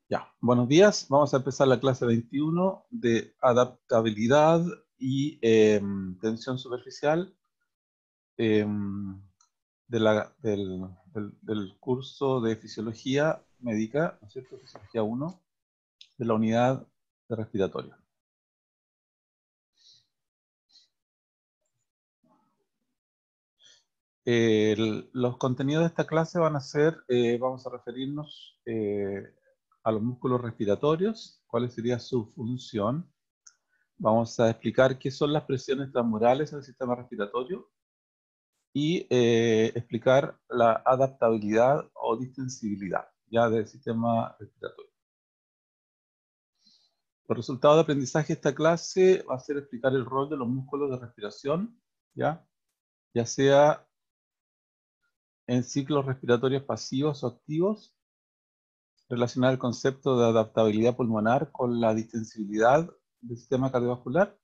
Ya, buenos días. Vamos a empezar la clase 21 de adaptabilidad y tensión superficial del curso de Fisiología Médica, ¿no es cierto? Fisiología 1, de la unidad de respiratorio. Los contenidos de esta clase van a ser, vamos a referirnos a los músculos respiratorios, cuál sería su función. Vamos a explicar qué son las presiones transmurales en el sistema respiratorio y explicar la adaptabilidad o distensibilidad ya del sistema respiratorio. Los resultados de aprendizaje de esta clase va a ser explicar el rol de los músculos de respiración, ya sea en ciclos respiratorios pasivos o activos, relacionar el concepto de adaptabilidad pulmonar con la distensibilidad del sistema cardiovascular.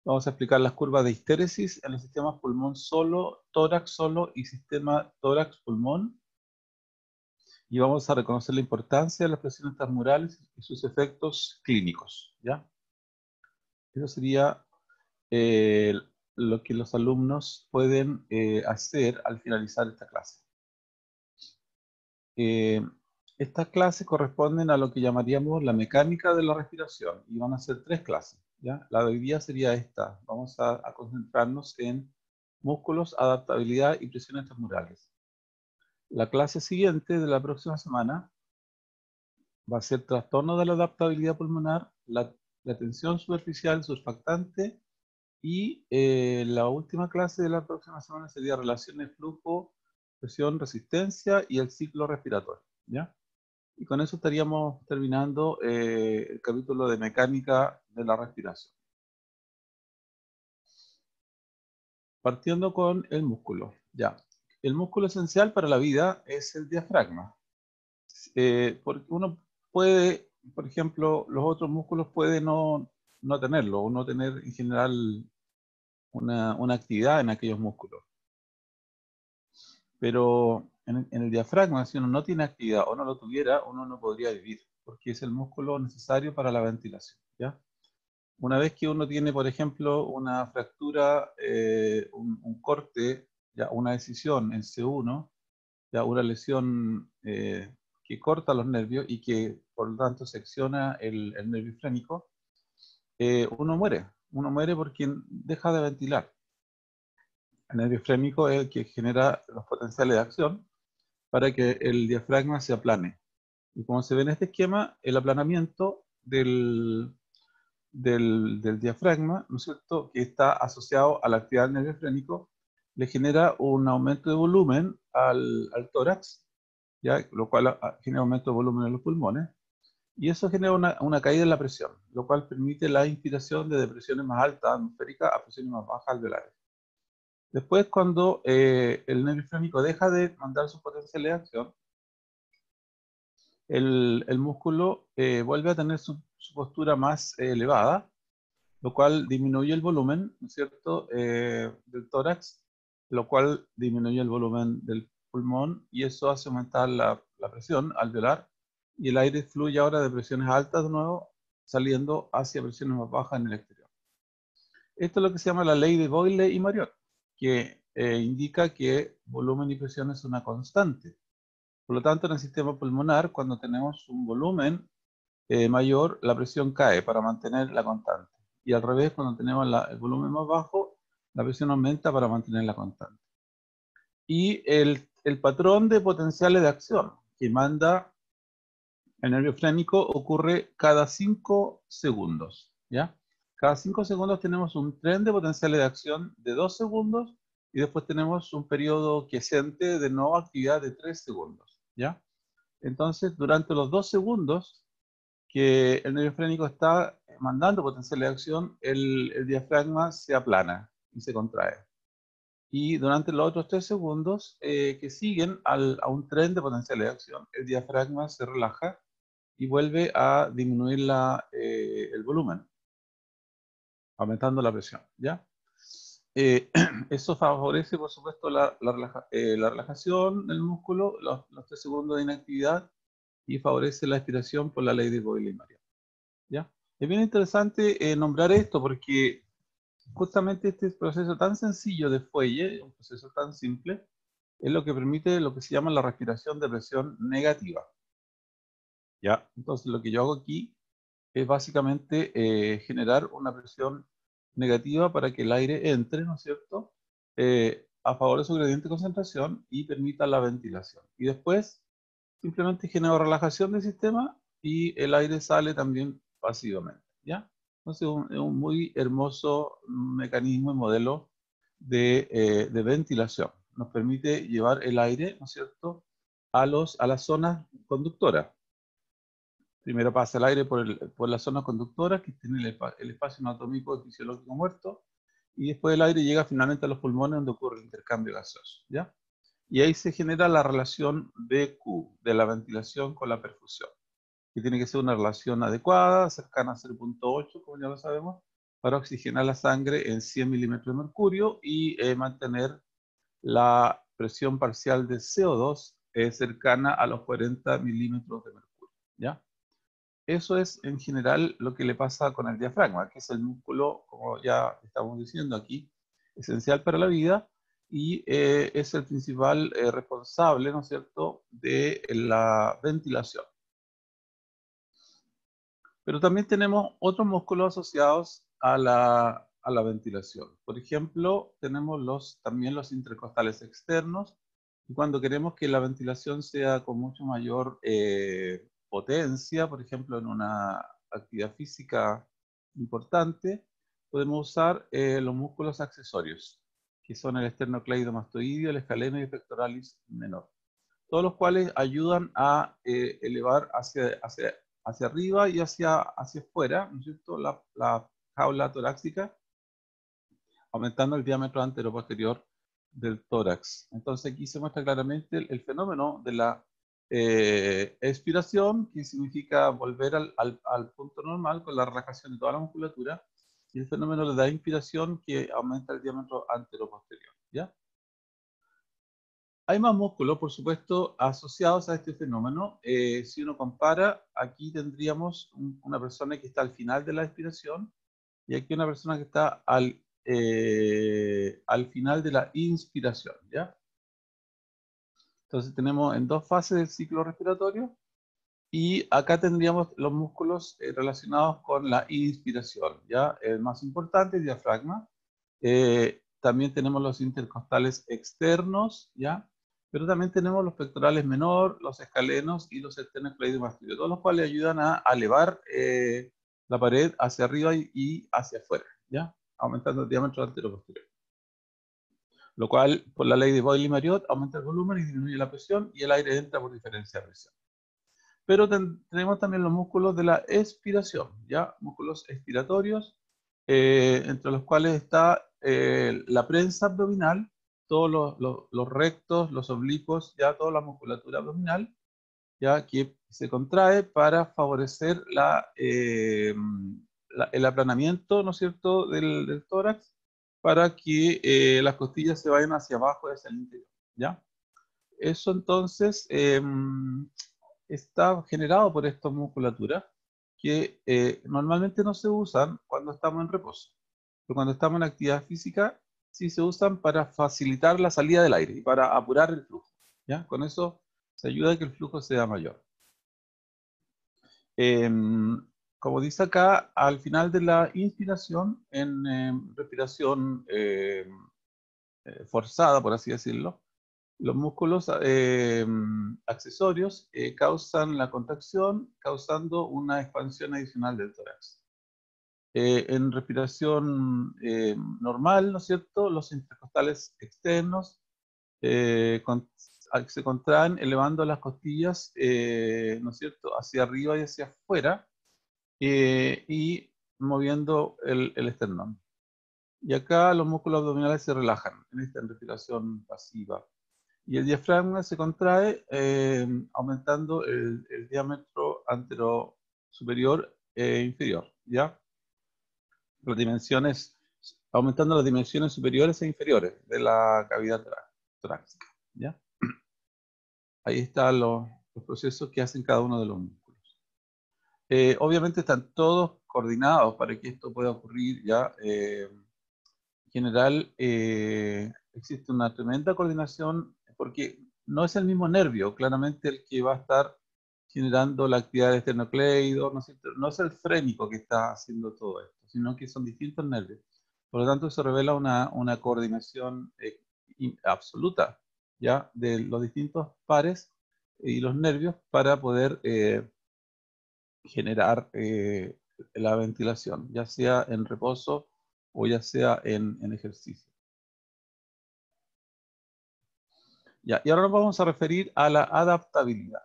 Vamos a explicar las curvas de histéresis en los sistemas pulmón solo, tórax solo y sistema tórax-pulmón. Y vamos a reconocer la importancia de las presiones transmurales y sus efectos clínicos, ¿ya? Eso sería lo que los alumnos pueden hacer al finalizar esta clase. Estas clases corresponden a lo que llamaríamos la mecánica de la respiración y van a ser 3 clases, ¿ya? La de hoy día sería esta. Vamos a concentrarnos en músculos, adaptabilidad y presiones transmurales. La clase siguiente de la próxima semana va a ser trastorno de la adaptabilidad pulmonar, la tensión superficial surfactante y la última clase de la próxima semana sería relaciones flujo, presión, resistencia y el ciclo respiratorio, ¿ya? Y con eso estaríamos terminando el capítulo de mecánica de la respiración. Partiendo con el músculo, ya. El músculo esencial para la vida es el diafragma. Porque uno puede, por ejemplo, los otros músculos pueden no tenerlo, o no tener en general una actividad en aquellos músculos. Pero en el diafragma, si uno no tiene actividad o no lo tuviera, uno no podría vivir, porque es el músculo necesario para la ventilación, ¿ya? Una vez que uno tiene, por ejemplo, una fractura, un corte, ya una decisión en C1, ya una lesión que corta los nervios y que por lo tanto secciona el nervio frénico, uno muere. Uno muere porque deja de ventilar. El nervio frénico es el que genera los potenciales de acción para que el diafragma se aplane. Y como se ve en este esquema, el aplanamiento del diafragma, ¿no es cierto?, que está asociado a la actividad del nervio frénico, le genera un aumento de volumen al tórax, ¿ya? Lo cual genera aumento de volumen en los pulmones, y eso genera una caída en la presión, lo cual permite la inspiración de presiones más altas atmosféricas a presiones más bajas alveolares. Después, cuando el nervio frénico deja de mandar sus potenciales de acción, el músculo vuelve a tener su postura más elevada, lo cual disminuye el volumen, ¿no es cierto?, del tórax, lo cual disminuye el volumen del pulmón y eso hace aumentar la presión alveolar y el aire fluye ahora de presiones altas de nuevo, saliendo hacia presiones más bajas en el exterior. Esto es lo que se llama la ley de Boyle y Marriott, que indica que volumen y presión es una constante. Por lo tanto, en el sistema pulmonar, cuando tenemos un volumen mayor, la presión cae para mantener la constante. Y al revés, cuando tenemos el volumen más bajo, la presión aumenta para mantener la constante. Y el patrón de potenciales de acción que manda el nervio frénico ocurre cada 5 segundos, ¿ya? Cada 5 segundos tenemos un tren de potenciales de acción de 2 segundos y después tenemos un periodo quiescente de no actividad de 3 segundos, ¿ya? Entonces, durante los 2 segundos que el nervio frénico está mandando potenciales de acción, el diafragma se aplana y se contrae. Y durante los otros 3 segundos que siguen a un tren de potenciales de acción, el diafragma se relaja y vuelve a disminuir el volumen, aumentando la presión, ¿ya? Eso favorece, por supuesto, la relajación del músculo, los 3 segundos de inactividad, y favorece la expiración por la ley de Boyle-Mariano. ¿Ya? Es bien interesante nombrar esto porque justamente este proceso tan sencillo de fuelle, un proceso tan simple, es lo que permite lo que se llama la respiración de presión negativa. ¿Ya? Entonces lo que yo hago aquí es básicamente generar una presión negativa para que el aire entre, ¿no es cierto?, a favor de su gradiente de concentración y permita la ventilación. Y después simplemente genero relajación del sistema y el aire sale también pasivamente, ¿ya? Entonces es un muy hermoso mecanismo y modelo de ventilación. Nos permite llevar el aire, ¿no es cierto?, a las zonas conductoras. Primero pasa el aire por las zonas conductoras, que tienen el espacio anatómico fisiológico muerto, y después el aire llega finalmente a los pulmones, donde ocurre el intercambio gaseoso, ¿ya? Y ahí se genera la relación BQ, de la ventilación con la perfusión, que tiene que ser una relación adecuada, cercana a 0.8, como ya lo sabemos, para oxigenar la sangre en 100 milímetros de mercurio y mantener la presión parcial de CO2 cercana a los 40 milímetros de mercurio, ¿ya? Eso es en general lo que le pasa con el diafragma, que es el músculo, como ya estamos diciendo aquí, esencial para la vida y es el principal responsable, ¿no es cierto?, de la ventilación. Pero también tenemos otros músculos asociados a la ventilación. Por ejemplo, tenemos también los intercostales externos, y cuando queremos que la ventilación sea con mucho mayor potencia, por ejemplo, en una actividad física importante, podemos usar los músculos accesorios, que son el esternocleidomastoideo, el escaleno y el pectoralis menor, todos los cuales ayudan a elevar hacia arriba y hacia afuera, ¿no es cierto?, la jaula torácica, aumentando el diámetro anteroposterior del tórax. Entonces aquí se muestra claramente el fenómeno de la expiración, que significa volver al punto normal con la relajación de toda la musculatura, y el fenómeno de la inspiración, que aumenta el diámetro anteroposterior, ¿ya? Hay más músculos, por supuesto, asociados a este fenómeno. Si uno compara, aquí tendríamos una persona que está al final de la expiración y aquí una persona que está al final de la inspiración, ¿ya? Entonces tenemos en dos fases del ciclo respiratorio y acá tendríamos los músculos relacionados con la inspiración, ¿ya? El más importante, el diafragma. También tenemos los intercostales externos, ¿ya? Pero también tenemos los pectorales menor, los escalenos y los esternocleidomastoideo, todos los cuales ayudan a elevar la pared hacia arriba y hacia afuera, ¿ya? Aumentando el diámetro anteroposterior. Lo cual, por la ley de Boyle-Mariot, aumenta el volumen y disminuye la presión y el aire entra por diferencia de presión. Pero tenemos también los músculos de la expiración, ¿ya? Músculos expiratorios, entre los cuales está la prensa abdominal, todos los rectos, los oblicuos, ya toda la musculatura abdominal, ya que se contrae para favorecer el aplanamiento, ¿no es cierto?, del tórax, para que las costillas se vayan hacia abajo y hacia el interior, ¿ya? Eso entonces está generado por esta musculatura que normalmente no se usan cuando estamos en reposo, pero cuando estamos en actividad física sí se usan para facilitar la salida del aire y para apurar el flujo, ¿ya? Con eso se ayuda a que el flujo sea mayor. Como dice acá, al final de la inspiración, en respiración forzada, por así decirlo, los músculos accesorios causan la contracción, causando una expansión adicional del tórax. En respiración normal, ¿no es cierto?, los intercostales externos se contraen elevando las costillas, ¿no es cierto?, hacia arriba y hacia afuera, y moviendo el esternón. Y acá los músculos abdominales se relajan en esta respiración pasiva. Y el diafragma se contrae aumentando el diámetro antero superior e inferior, ¿ya? Las dimensiones aumentando las dimensiones superiores e inferiores de la cavidad torácica, ¿ya? Ahí están los procesos que hacen cada uno de los músculos. Obviamente están todos coordinados para que esto pueda ocurrir, ¿ya? En general, existe una tremenda coordinación porque no es el mismo nervio, claramente, el que va a estar generando la actividad del esternocleido, ¿no es cierto? No es el frénico que está haciendo todo esto, sino que son distintos nervios. Por lo tanto, se revela una coordinación absoluta, ¿ya? De los distintos pares y los nervios para poder generar la ventilación, ya sea en reposo o ya sea en ejercicio. Ya, y ahora nos vamos a referir a la adaptabilidad.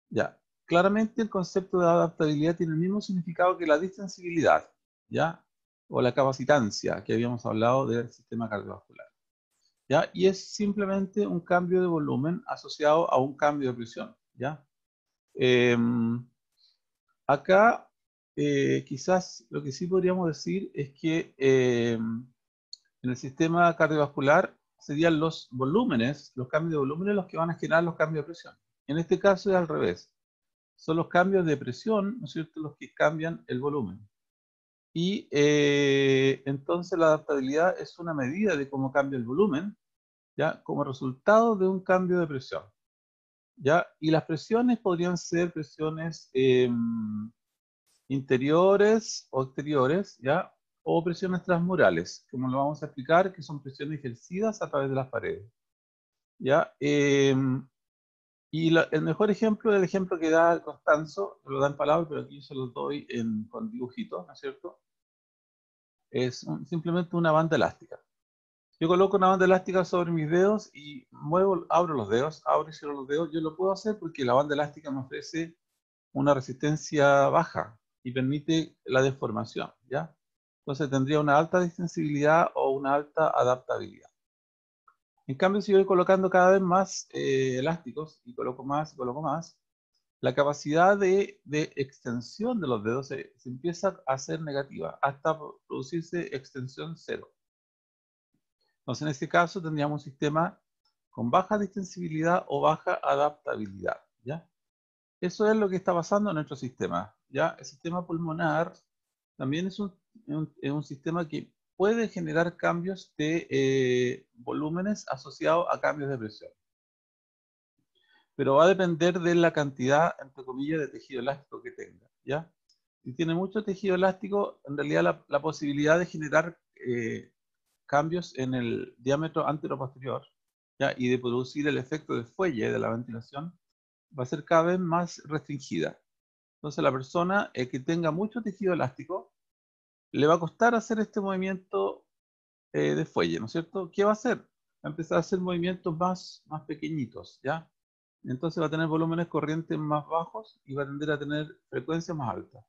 Ya, claramente el concepto de adaptabilidad tiene el mismo significado que la distensibilidad, ¿ya? O la capacitancia, que habíamos hablado del sistema cardiovascular. ¿Ya? Y es simplemente un cambio de volumen asociado a un cambio de presión, ¿ya? Acá, quizás lo que sí podríamos decir es que en el sistema cardiovascular serían los volúmenes, los cambios de volúmenes los que van a generar los cambios de presión. En este caso es al revés. Son los cambios de presión, ¿no es cierto?, los que cambian el volumen. Y entonces la adaptabilidad es una medida de cómo cambia el volumen, ¿ya? Como resultado de un cambio de presión, ¿ya? Y las presiones podrían ser presiones interiores o exteriores, ¿ya? O presiones transmurales, como lo vamos a explicar, que son presiones ejercidas a través de las paredes, ¿ya? Y el mejor ejemplo es el ejemplo que da Constanzo, lo da en palabras, pero aquí yo se lo doy con dibujitos, ¿no es cierto? Es simplemente una banda elástica. Yo coloco una banda elástica sobre mis dedos y muevo, abro los dedos, abro y cierro los dedos. Yo lo puedo hacer porque la banda elástica me ofrece una resistencia baja y permite la deformación, ¿ya? Entonces tendría una alta distensibilidad o una alta adaptabilidad. En cambio, si voy colocando cada vez más elásticos y coloco más, la capacidad de extensión de los dedos se empieza a hacer negativa hasta producirse extensión cero. Entonces, en este caso tendríamos un sistema con baja distensibilidad o baja adaptabilidad, ¿ya? Eso es lo que está pasando en nuestro sistema, ¿ya? El sistema pulmonar también es un sistema que puede generar cambios de volúmenes asociados a cambios de presión. Pero va a depender de la cantidad, entre comillas, de tejido elástico que tenga, ¿ya? Si tiene mucho tejido elástico, en realidad la posibilidad de generar cambios en el diámetro anteroposterior, ¿ya? Y de producir el efecto de fuelle de la ventilación va a ser cada vez más restringida. Entonces la persona que tenga mucho tejido elástico le va a costar hacer este movimiento de fuelle, ¿no es cierto? ¿Qué va a hacer? Va a empezar a hacer movimientos más pequeñitos, ¿ya? Entonces va a tener volúmenes corrientes más bajos y va a tender a tener frecuencias más altas.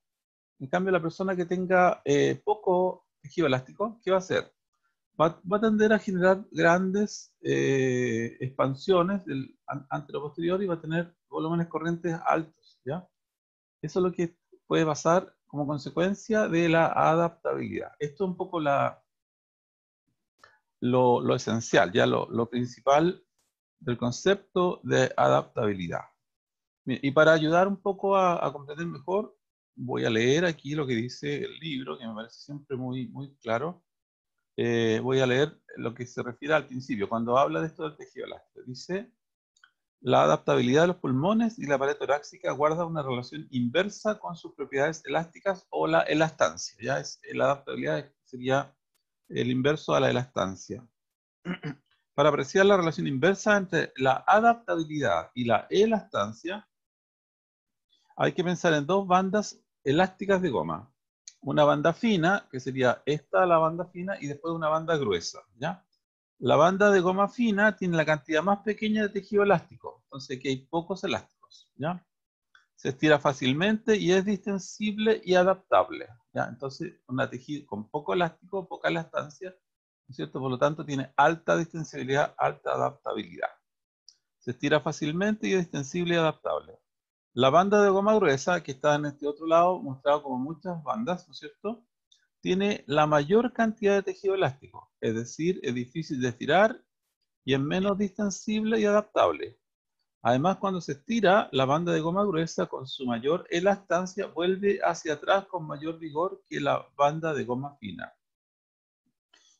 En cambio, la persona que tenga poco tejido elástico, ¿qué va a hacer? Va a tender a generar grandes expansiones del anteroposterior y va a tener volúmenes corrientes altos, ¿ya? Eso es lo que puede pasar como consecuencia de la adaptabilidad. Esto es un poco lo esencial, ya lo principal del concepto de adaptabilidad. Y para ayudar un poco a comprender mejor, voy a leer aquí lo que dice el libro, que me parece siempre muy claro. Voy a leer lo que se refiere al principio, cuando habla de esto del tejido elástico. Dice, la adaptabilidad de los pulmones y la pared torácica guarda una relación inversa con sus propiedades elásticas o la elastancia. Ya es, la adaptabilidad sería el inverso a la elastancia. Para apreciar la relación inversa entre la adaptabilidad y la elastancia, hay que pensar en dos bandas elásticas de goma. Una banda fina, que sería esta la banda fina, y después una banda gruesa, ¿ya? La banda de goma fina tiene la cantidad más pequeña de tejido elástico, entonces aquí hay pocos elásticos, ¿ya? Se estira fácilmente y es distensible y adaptable, ¿ya? Entonces, una tejido con poco elástico, poca elastancia, ¿no es cierto? Por lo tanto, tiene alta distensibilidad, alta adaptabilidad. Se estira fácilmente y es distensible y adaptable. La banda de goma gruesa, que está en este otro lado, mostrado como muchas bandas, ¿no es cierto?, tiene la mayor cantidad de tejido elástico, es decir, es difícil de estirar y es menos distensible y adaptable. Además, cuando se estira, la banda de goma gruesa con su mayor elastancia vuelve hacia atrás con mayor vigor que la banda de goma fina.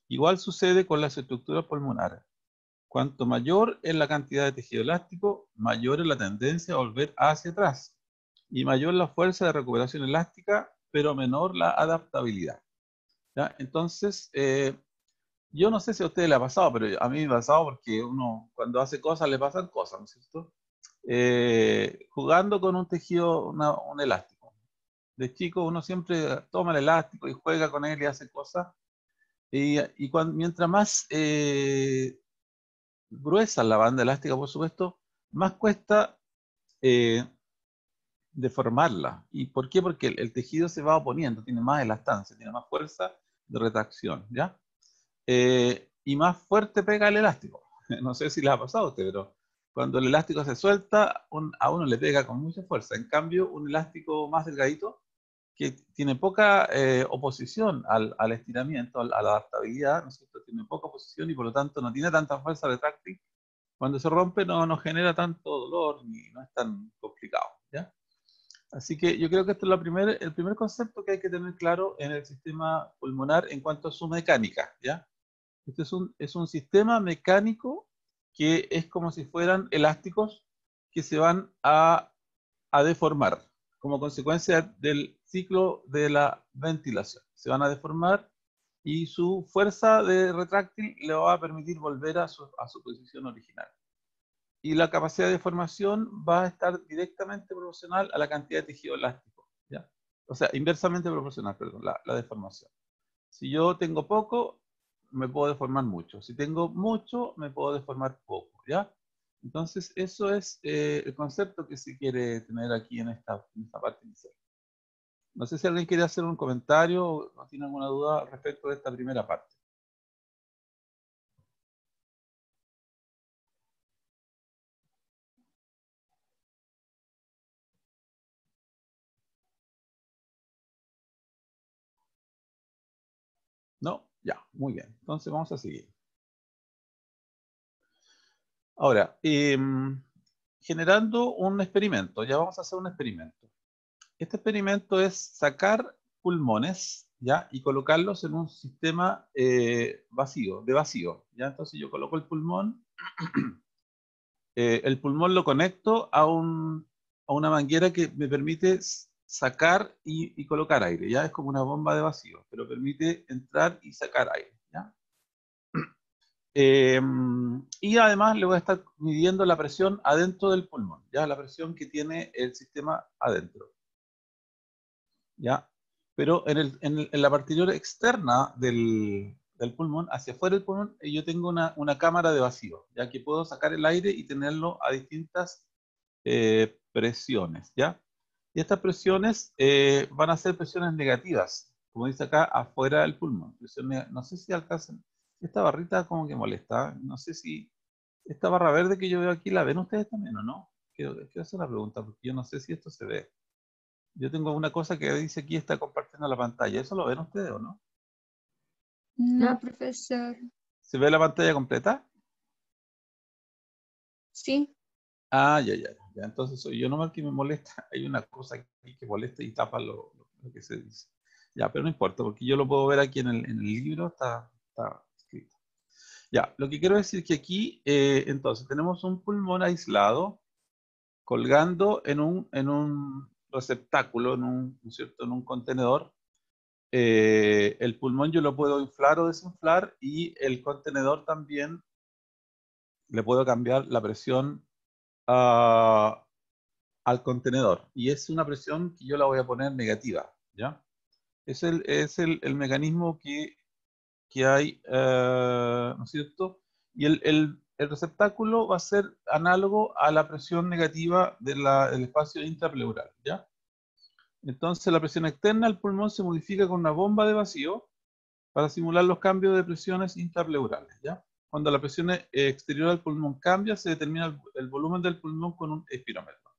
Igual sucede con las estructuras pulmonares. Cuanto mayor es la cantidad de tejido elástico, mayor es la tendencia a volver hacia atrás y mayor la fuerza de recuperación elástica, pero menor la adaptabilidad. ¿Ya? Entonces, yo no sé si a ustedes les ha pasado, pero a mí me ha pasado porque uno cuando hace cosas le pasan cosas, ¿no es cierto? Jugando con un tejido, un elástico. De chico uno siempre toma el elástico y juega con él y hace cosas. Y mientras más gruesa la banda elástica, por supuesto, más cuesta eh, deformarla. ¿Y por qué? Porque el tejido se va oponiendo, tiene más elastancia, tiene más fuerza de retracción, ¿ya? Y más fuerte pega el elástico. No sé si les ha pasado a usted, pero cuando el elástico se suelta, a uno le pega con mucha fuerza. En cambio, un elástico más delgadito, que tiene poca oposición al estiramiento, a la adaptabilidad, ¿no es cierto? Tiene poca oposición y por lo tanto no tiene tanta fuerza retráctil. Cuando se rompe no genera tanto dolor ni no es tan complicado, ¿ya? Así que yo creo que esto es el primer concepto que hay que tener claro en el sistema pulmonar en cuanto a su mecánica, ¿ya? Este es un sistema mecánico que es como si fueran elásticos que se van a deformar como consecuencia del ciclo de la ventilación. Se van a deformar y su fuerza de retráctil le va a permitir volver a su posición original. Y la capacidad de deformación va a estar directamente proporcional a la cantidad de tejido elástico, ¿ya? O sea, inversamente proporcional, perdón, la deformación. Si yo tengo poco, me puedo deformar mucho. Si tengo mucho, me puedo deformar poco, ¿ya? Entonces, eso es el concepto que se quiere tener aquí en esta parte inicial. No sé si alguien quiere hacer un comentario o tiene alguna duda respecto de esta primera parte. ¿No? Ya, muy bien. Entonces vamos a seguir. Ahora, generando un experimento. Ya vamos a hacer un experimento. Este experimento es sacar pulmones, ¿ya? Y colocarlos en un sistema vacío, de vacío, ¿ya? Entonces yo coloco el pulmón lo conecto a una manguera que me permite sacar y colocar aire, ¿ya? Es como una bomba de vacío, pero permite entrar y sacar aire, ¿ya? Eh, y además le voy a estar midiendo la presión adentro del pulmón, ¿ya? La presión que tiene el sistema adentro. ¿Ya? Pero en la parte externa del pulmón, hacia afuera del pulmón, yo tengo una cámara de vacío, ya que puedo sacar el aire y tenerlo a distintas presiones, ¿ya? Y estas presiones van a ser presiones negativas, como dice acá, afuera del pulmón. No sé si alcanzan. Esta barrita como que molesta. No sé si esta barra verde que yo veo aquí, ¿la ven ustedes también o no? Quiero hacer una pregunta, porque yo no sé si esto se ve. Yo tengo una cosa que dice aquí está compartiendo la pantalla. ¿Eso lo ven ustedes o no? No, profesor. ¿Se ve la pantalla completa? Sí. Ah, ya. Entonces soy yo nomás que me molesta. Hay una cosa aquí que molesta y tapa lo que se dice. Ya, pero no importa, porque yo lo puedo ver aquí en el libro, está escrito. Ya, lo que quiero decir que aquí, entonces, tenemos un pulmón aislado colgando en un receptáculo, ¿no es cierto?, en un contenedor. El pulmón yo lo puedo inflar o desinflar y el contenedor también le puedo cambiar la presión al contenedor. Y es una presión que yo la voy a poner negativa, ¿ya? Es el mecanismo que hay, ¿no es cierto? Y el receptáculo va a ser análogo a la presión negativa del espacio intrapleural, ¿ya? Entonces la presión externa al pulmón se modifica con una bomba de vacío para simular los cambios de presiones intrapleurales, ¿ya? Cuando la presión exterior al pulmón cambia, se determina el volumen del pulmón con un espirómetro.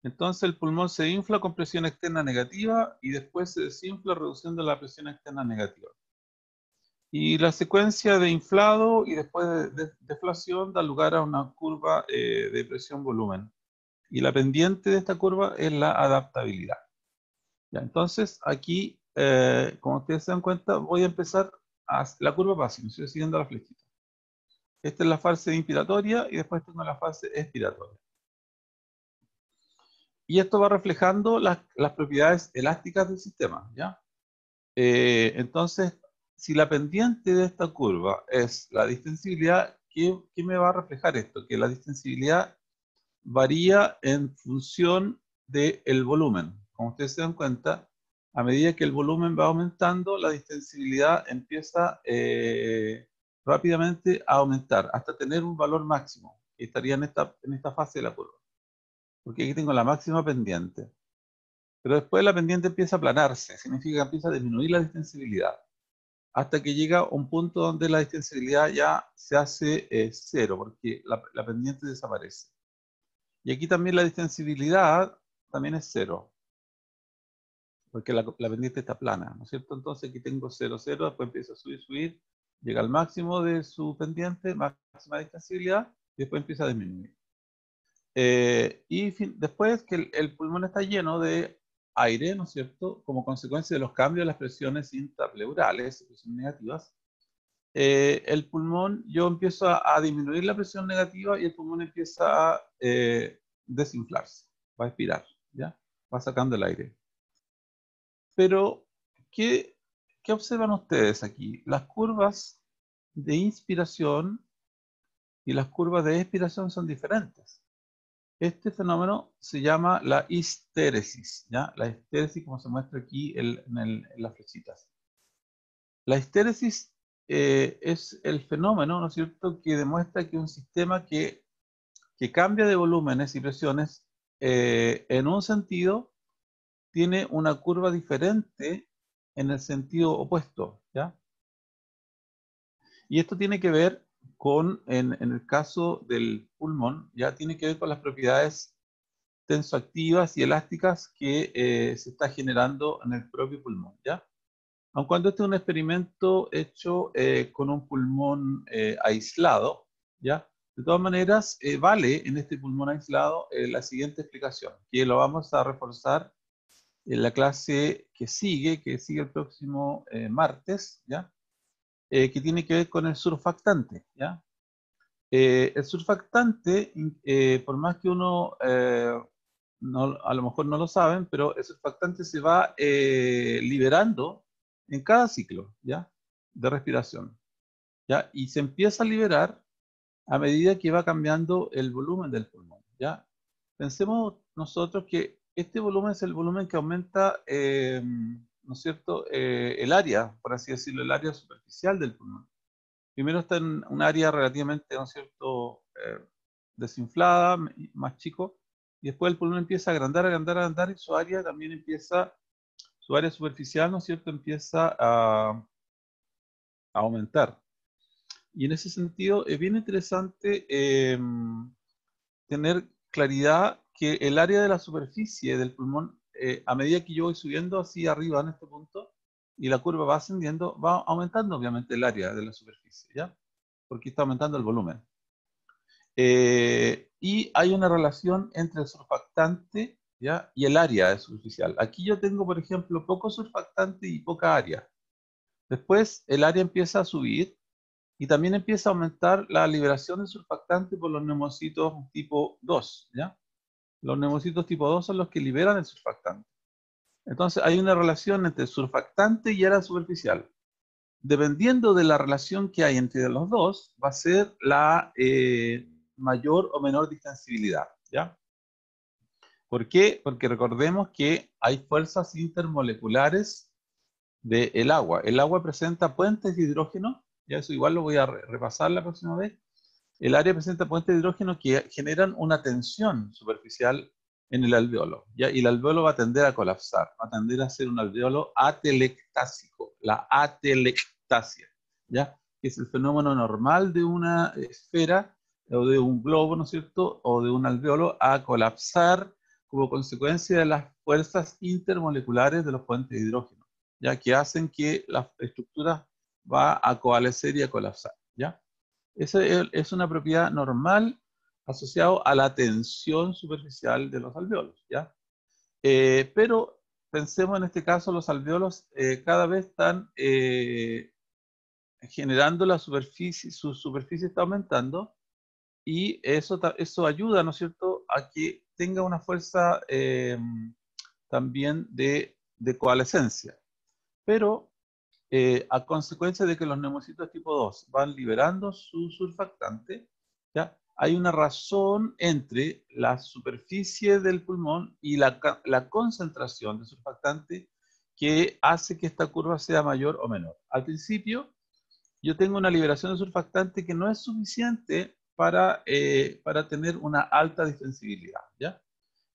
Entonces el pulmón se infla con presión externa negativa y después se desinfla reduciendo la presión externa negativa. Y la secuencia de inflado y después de deflación da lugar a una curva de presión-volumen. Y la pendiente de esta curva es la adaptabilidad. Ya, entonces aquí, como ustedes se dan cuenta, voy a empezar a la curva básica, estoy siguiendo la flechita. Esta es la fase inspiratoria y después tengo la fase expiratoria. Y esto va reflejando las propiedades elásticas del sistema, ¿ya? Entonces, si la pendiente de esta curva es la distensibilidad, ¿qué me va a reflejar esto? Que la distensibilidad varía en función del volumen. Como ustedes se dan cuenta, a medida que el volumen va aumentando, la distensibilidad empieza rápidamente a aumentar hasta tener un valor máximo, que estaría en esta fase de la curva. Porque aquí tengo la máxima pendiente. Pero después la pendiente empieza a aplanarse, significa que empieza a disminuir la distensibilidad, hasta que llega a un punto donde la distensibilidad ya se hace cero, porque la pendiente desaparece. Y aquí también la distensibilidad también es cero, porque la pendiente está plana, ¿no es cierto? Entonces aquí tengo 0, 0, después empieza a subir, subir, llega al máximo de su pendiente, máxima distensibilidad, y después empieza a disminuir. Después que el pulmón está lleno de aire, ¿no es cierto? Como consecuencia de los cambios de las presiones intrapleurales, presiones negativas, el pulmón, yo empiezo a disminuir la presión negativa y el pulmón empieza a desinflarse, va a expirar, ¿ya? Va sacando el aire. Pero, ¿qué observan ustedes aquí? Las curvas de inspiración y las curvas de expiración son diferentes. Este fenómeno se llama la histéresis, ¿ya? La histéresis, como se muestra aquí en las flechitas. La histéresis es el fenómeno, ¿no es cierto?, que demuestra que un sistema que cambia de volúmenes y presiones en un sentido tiene una curva diferente en el sentido opuesto, ¿ya? Y esto tiene que ver con, en el caso del pulmón, ya tiene que ver con las propiedades tensoactivas y elásticas que se está generando en el propio pulmón, ¿ya? Aun cuando este es un experimento hecho con un pulmón aislado, ¿ya? De todas maneras, vale en este pulmón aislado la siguiente explicación, que lo vamos a reforzar en la clase que sigue el próximo martes, ¿ya? Que tiene que ver con el surfactante, ¿ya? El surfactante, por más que uno, a lo mejor no lo saben, pero el surfactante se va liberando en cada ciclo, ¿ya? De respiración, ¿ya? Y se empieza a liberar a medida que va cambiando el volumen del pulmón, ¿ya? Pensemos nosotros que este volumen es el volumen que aumenta, ¿no es cierto?, el área, por así decirlo, el área superficial del pulmón. Primero está en un área relativamente, ¿no es cierto?, desinflada, más chico, y después el pulmón empieza a agrandar, agrandar, agrandar, y su área también empieza, su área superficial, ¿no es cierto?, empieza a aumentar. Y en ese sentido es bien interesante tener claridad que el área de la superficie del pulmón, a medida que yo voy subiendo así arriba en este punto, y la curva va ascendiendo, va aumentando obviamente el área de la superficie, ¿ya? Porque está aumentando el volumen. Y hay una relación entre el surfactante, ¿ya?, y el área superficial. Aquí yo tengo, por ejemplo, poco surfactante y poca área. Después el área empieza a subir y también empieza a aumentar la liberación de surfactante por los neumocitos tipo 2, ¿ya? Los neumocitos tipo 2 son los que liberan el surfactante. Entonces hay una relación entre surfactante y área superficial. Dependiendo de la relación que hay entre los dos, va a ser la mayor o menor distensibilidad, ¿ya? ¿Por qué? Porque recordemos que hay fuerzas intermoleculares del agua. El agua presenta puentes de hidrógeno, ya eso igual lo voy a repasar la próxima vez. El área presenta puentes de hidrógeno que generan una tensión superficial en el alveolo, ¿ya? Y el alveolo va a tender a colapsar, va a tender a ser un alveolo atelectásico, la atelectasia, ¿ya? Que es el fenómeno normal de una esfera o de un globo, ¿no es cierto?, o de un alveolo a colapsar como consecuencia de las fuerzas intermoleculares de los puentes de hidrógeno, ya que hacen que la estructura va a coalescer y a colapsar, ¿ya? Esa es una propiedad normal asociada a la tensión superficial de los alveolos, ¿ya? Pero pensemos en este caso, los alveolos cada vez están generando la superficie, su superficie está aumentando, y eso ayuda, ¿no es cierto?, a que tenga una fuerza también de coalescencia. Pero a consecuencia de que los neumocitos tipo 2 van liberando su surfactante, ¿ya? Hay una razón entre la superficie del pulmón y la concentración de surfactante que hace que esta curva sea mayor o menor. Al principio, yo tengo una liberación de surfactante que no es suficiente para tener una alta distensibilidad, ¿ya?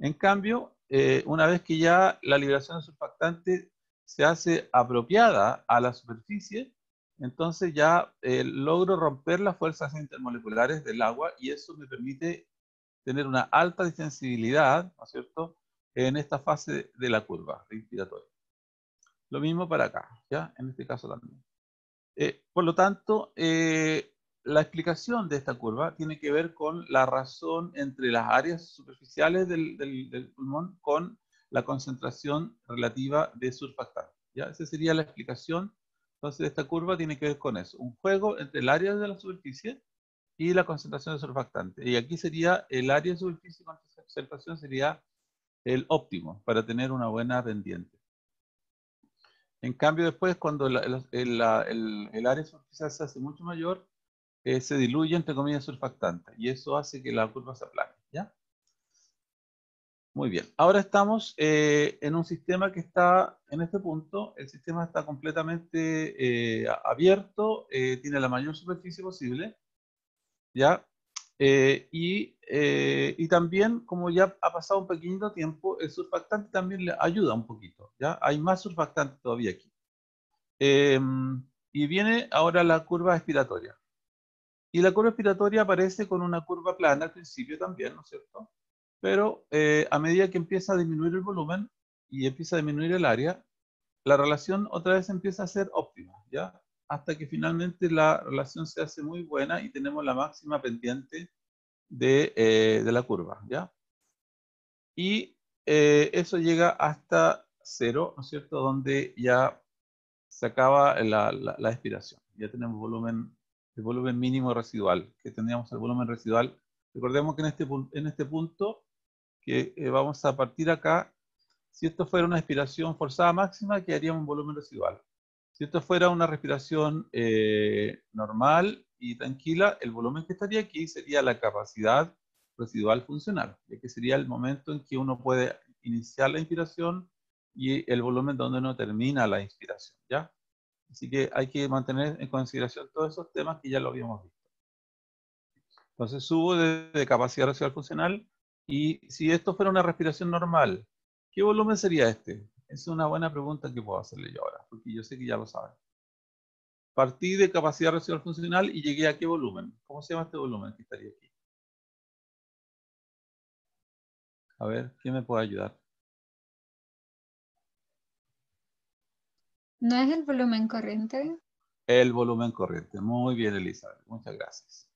En cambio, una vez que ya la liberación de surfactante se hace apropiada a la superficie, entonces ya logro romper las fuerzas intermoleculares del agua y eso me permite tener una alta distensibilidad, ¿no es cierto?, en esta fase de la curva respiratoria. Lo mismo para acá, ¿ya? En este caso también. Por lo tanto, la explicación de esta curva tiene que ver con la razón entre las áreas superficiales del pulmón con la concentración relativa de surfactante, ¿ya? Esa sería la explicación. Entonces, esta curva tiene que ver con eso, un juego entre el área de la superficie y la concentración de surfactante. Y aquí sería el área de superficie con concentración sería el óptimo para tener una buena pendiente. En cambio, después, cuando el área superficial se hace mucho mayor, se diluye, entre comillas, surfactante. Y eso hace que la curva se aplane, ¿ya? Muy bien. Ahora estamos en un sistema que está en este punto. El sistema está completamente abierto, tiene la mayor superficie posible, ¿ya? Y también, como ya ha pasado un pequeño tiempo, el surfactante también le ayuda un poquito, ¿ya? Hay más surfactante todavía aquí. Y viene ahora la curva expiratoria. Y la curva expiratoria aparece con una curva plana al principio también, ¿no es cierto? Pero a medida que empieza a disminuir el volumen y empieza a disminuir el área, la relación otra vez empieza a ser óptima, ¿ya? Hasta que finalmente la relación se hace muy buena y tenemos la máxima pendiente de la curva, ¿ya? Y eso llega hasta 0, ¿no es cierto? Donde ya se acaba la expiración. Ya tenemos el volumen mínimo residual, que tendríamos el volumen residual. Recordemos que en este punto, que vamos a partir acá, si esto fuera una expiración forzada máxima, quedaríamos un volumen residual. Si esto fuera una respiración normal y tranquila, el volumen que estaría aquí sería la capacidad residual funcional, ya que sería el momento en que uno puede iniciar la inspiración y el volumen donde uno termina la inspiración, ¿ya? Así que hay que mantener en consideración todos esos temas que ya lo habíamos visto. Entonces subo de capacidad residual funcional y si esto fuera una respiración normal, ¿qué volumen sería este? Es una buena pregunta que puedo hacerle yo ahora, porque yo sé que ya lo saben. Partí de capacidad residual funcional y llegué a qué volumen. ¿Cómo se llama este volumen que estaría aquí? A ver, ¿quién me puede ayudar? ¿No es el volumen corriente? El volumen corriente. Muy bien, Elizabeth. Muchas gracias.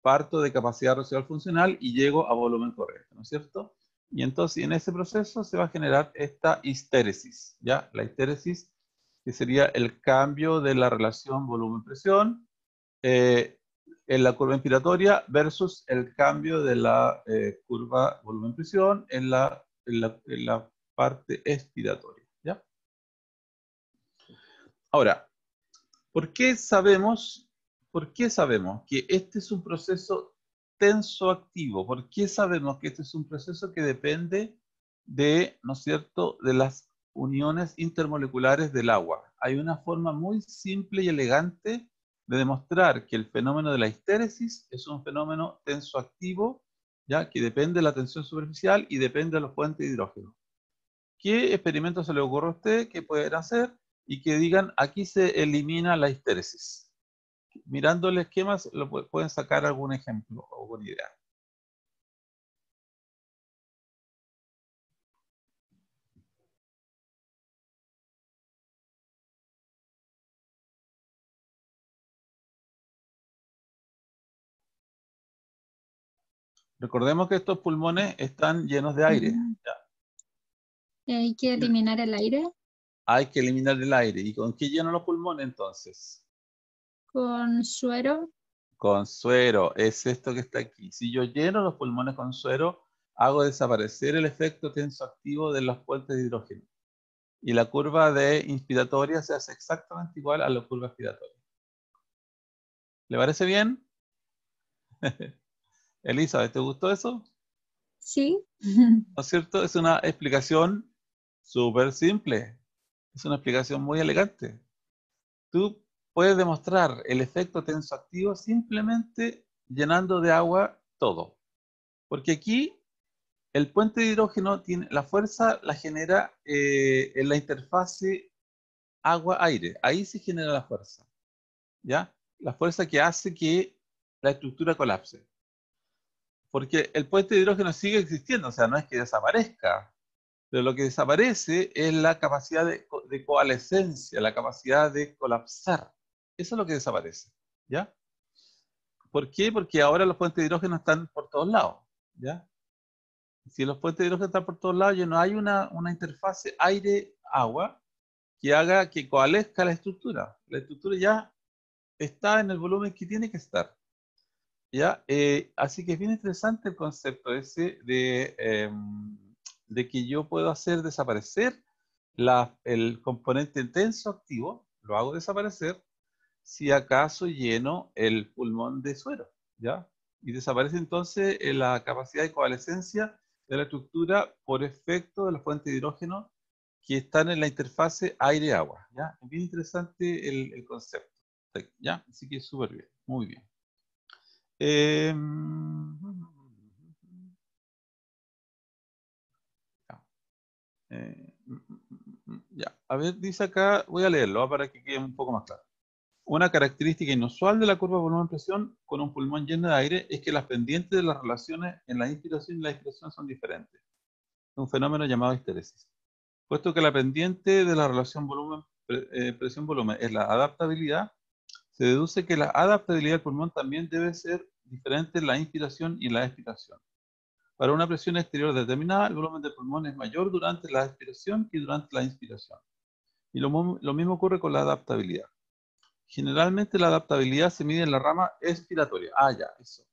Parto de capacidad residual funcional y llego a volumen corriente, ¿no es cierto? Y entonces en ese proceso se va a generar esta histéresis, ¿ya? La histéresis, que sería el cambio de la relación volumen-presión en la curva inspiratoria versus el cambio de la curva volumen-presión en la parte expiratoria, ¿ya? Ahora, ¿por qué sabemos que este es un proceso tensoactivo? ¿Por qué sabemos que este es un proceso que depende de, ¿no es cierto?, de las uniones intermoleculares del agua? Hay una forma muy simple y elegante de demostrar que el fenómeno de la histéresis es un fenómeno tensoactivo, ya que depende de la tensión superficial y depende de los puentes de hidrógeno. ¿Qué experimento se le ocurre a usted que pueden hacer y que digan aquí se elimina la histéresis? Mirando el esquema pueden sacar algún ejemplo o alguna idea. Recordemos que estos pulmones están llenos de aire. ¿Ya? Y hay que eliminar el aire Hay que eliminar el aire. ¿Y con qué lleno los pulmones entonces? con suero. Con suero. Es esto que está aquí. Si yo lleno los pulmones con suero, hago desaparecer el efecto tensoactivo de las fuentes de hidrógeno. Y la curva de inspiratoria se hace exactamente igual a la curva expiratoria. ¿Le parece bien? Elizabeth, ¿te gustó eso? Sí. ¿No es cierto? Es una explicación súper simple. Es una explicación muy elegante. Tú puedes demostrar el efecto tensoactivo simplemente llenando de agua todo. Porque aquí el puente de hidrógeno tiene la fuerza la genera en la interfase agua-aire. Ahí se genera la fuerza. ¿Ya? La fuerza que hace que la estructura colapse. Porque el puente de hidrógeno sigue existiendo, o sea, no es que desaparezca, pero lo que desaparece es la capacidad de coalescencia, la capacidad de colapsar. Eso es lo que desaparece, ¿ya? ¿Por qué? Porque ahora los puentes de hidrógeno están por todos lados, ¿ya? Si los puentes de hidrógeno están por todos lados, ya no hay una interfase aire-agua que haga que coalesca la estructura. La estructura ya está en el volumen que tiene que estar, ¿ya? Así que es bien interesante el concepto ese de que yo puedo hacer desaparecer el componente tenso activo, lo hago desaparecer si acaso lleno el pulmón de suero, ¿ya? Y desaparece entonces la capacidad de coalescencia de la estructura por efecto de la fuente de hidrógeno que están en la interfase aire-agua, ¿ya? Es bien interesante el concepto, ¿ya? Así que súper bien, muy bien. Ya. Ya. A ver, dice acá, voy a leerlo para que quede un poco más claro. Una característica inusual de la curva volumen-presión con un pulmón lleno de aire es que las pendientes de las relaciones en la inspiración y la expiración son diferentes. Es un fenómeno llamado histeresis. Puesto que la pendiente de la relación presión-volumen es la adaptabilidad, se deduce que la adaptabilidad del pulmón también debe ser diferente en la inspiración y la expiración. Para una presión exterior determinada, el volumen del pulmón es mayor durante la expiración que durante la inspiración. Y lo mismo ocurre con la adaptabilidad. Generalmente la adaptabilidad se mide en la rama expiratoria. Ah, ya, eso.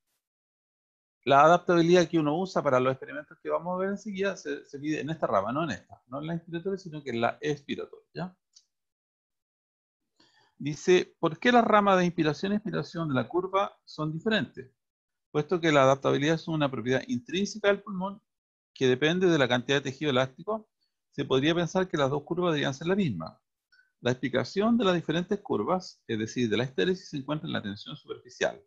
La adaptabilidad que uno usa para los experimentos que vamos a ver enseguida se mide en esta rama, no en esta. No en la inspiratoria, sino que en la expiratoria. ¿Ya? Dice, ¿por qué las ramas de inspiración y expiración de la curva son diferentes? Puesto que la adaptabilidad es una propiedad intrínseca del pulmón que depende de la cantidad de tejido elástico, se podría pensar que las dos curvas deberían ser la misma. La explicación de las diferentes curvas, es decir, de la histéresis, se encuentra en la tensión superficial,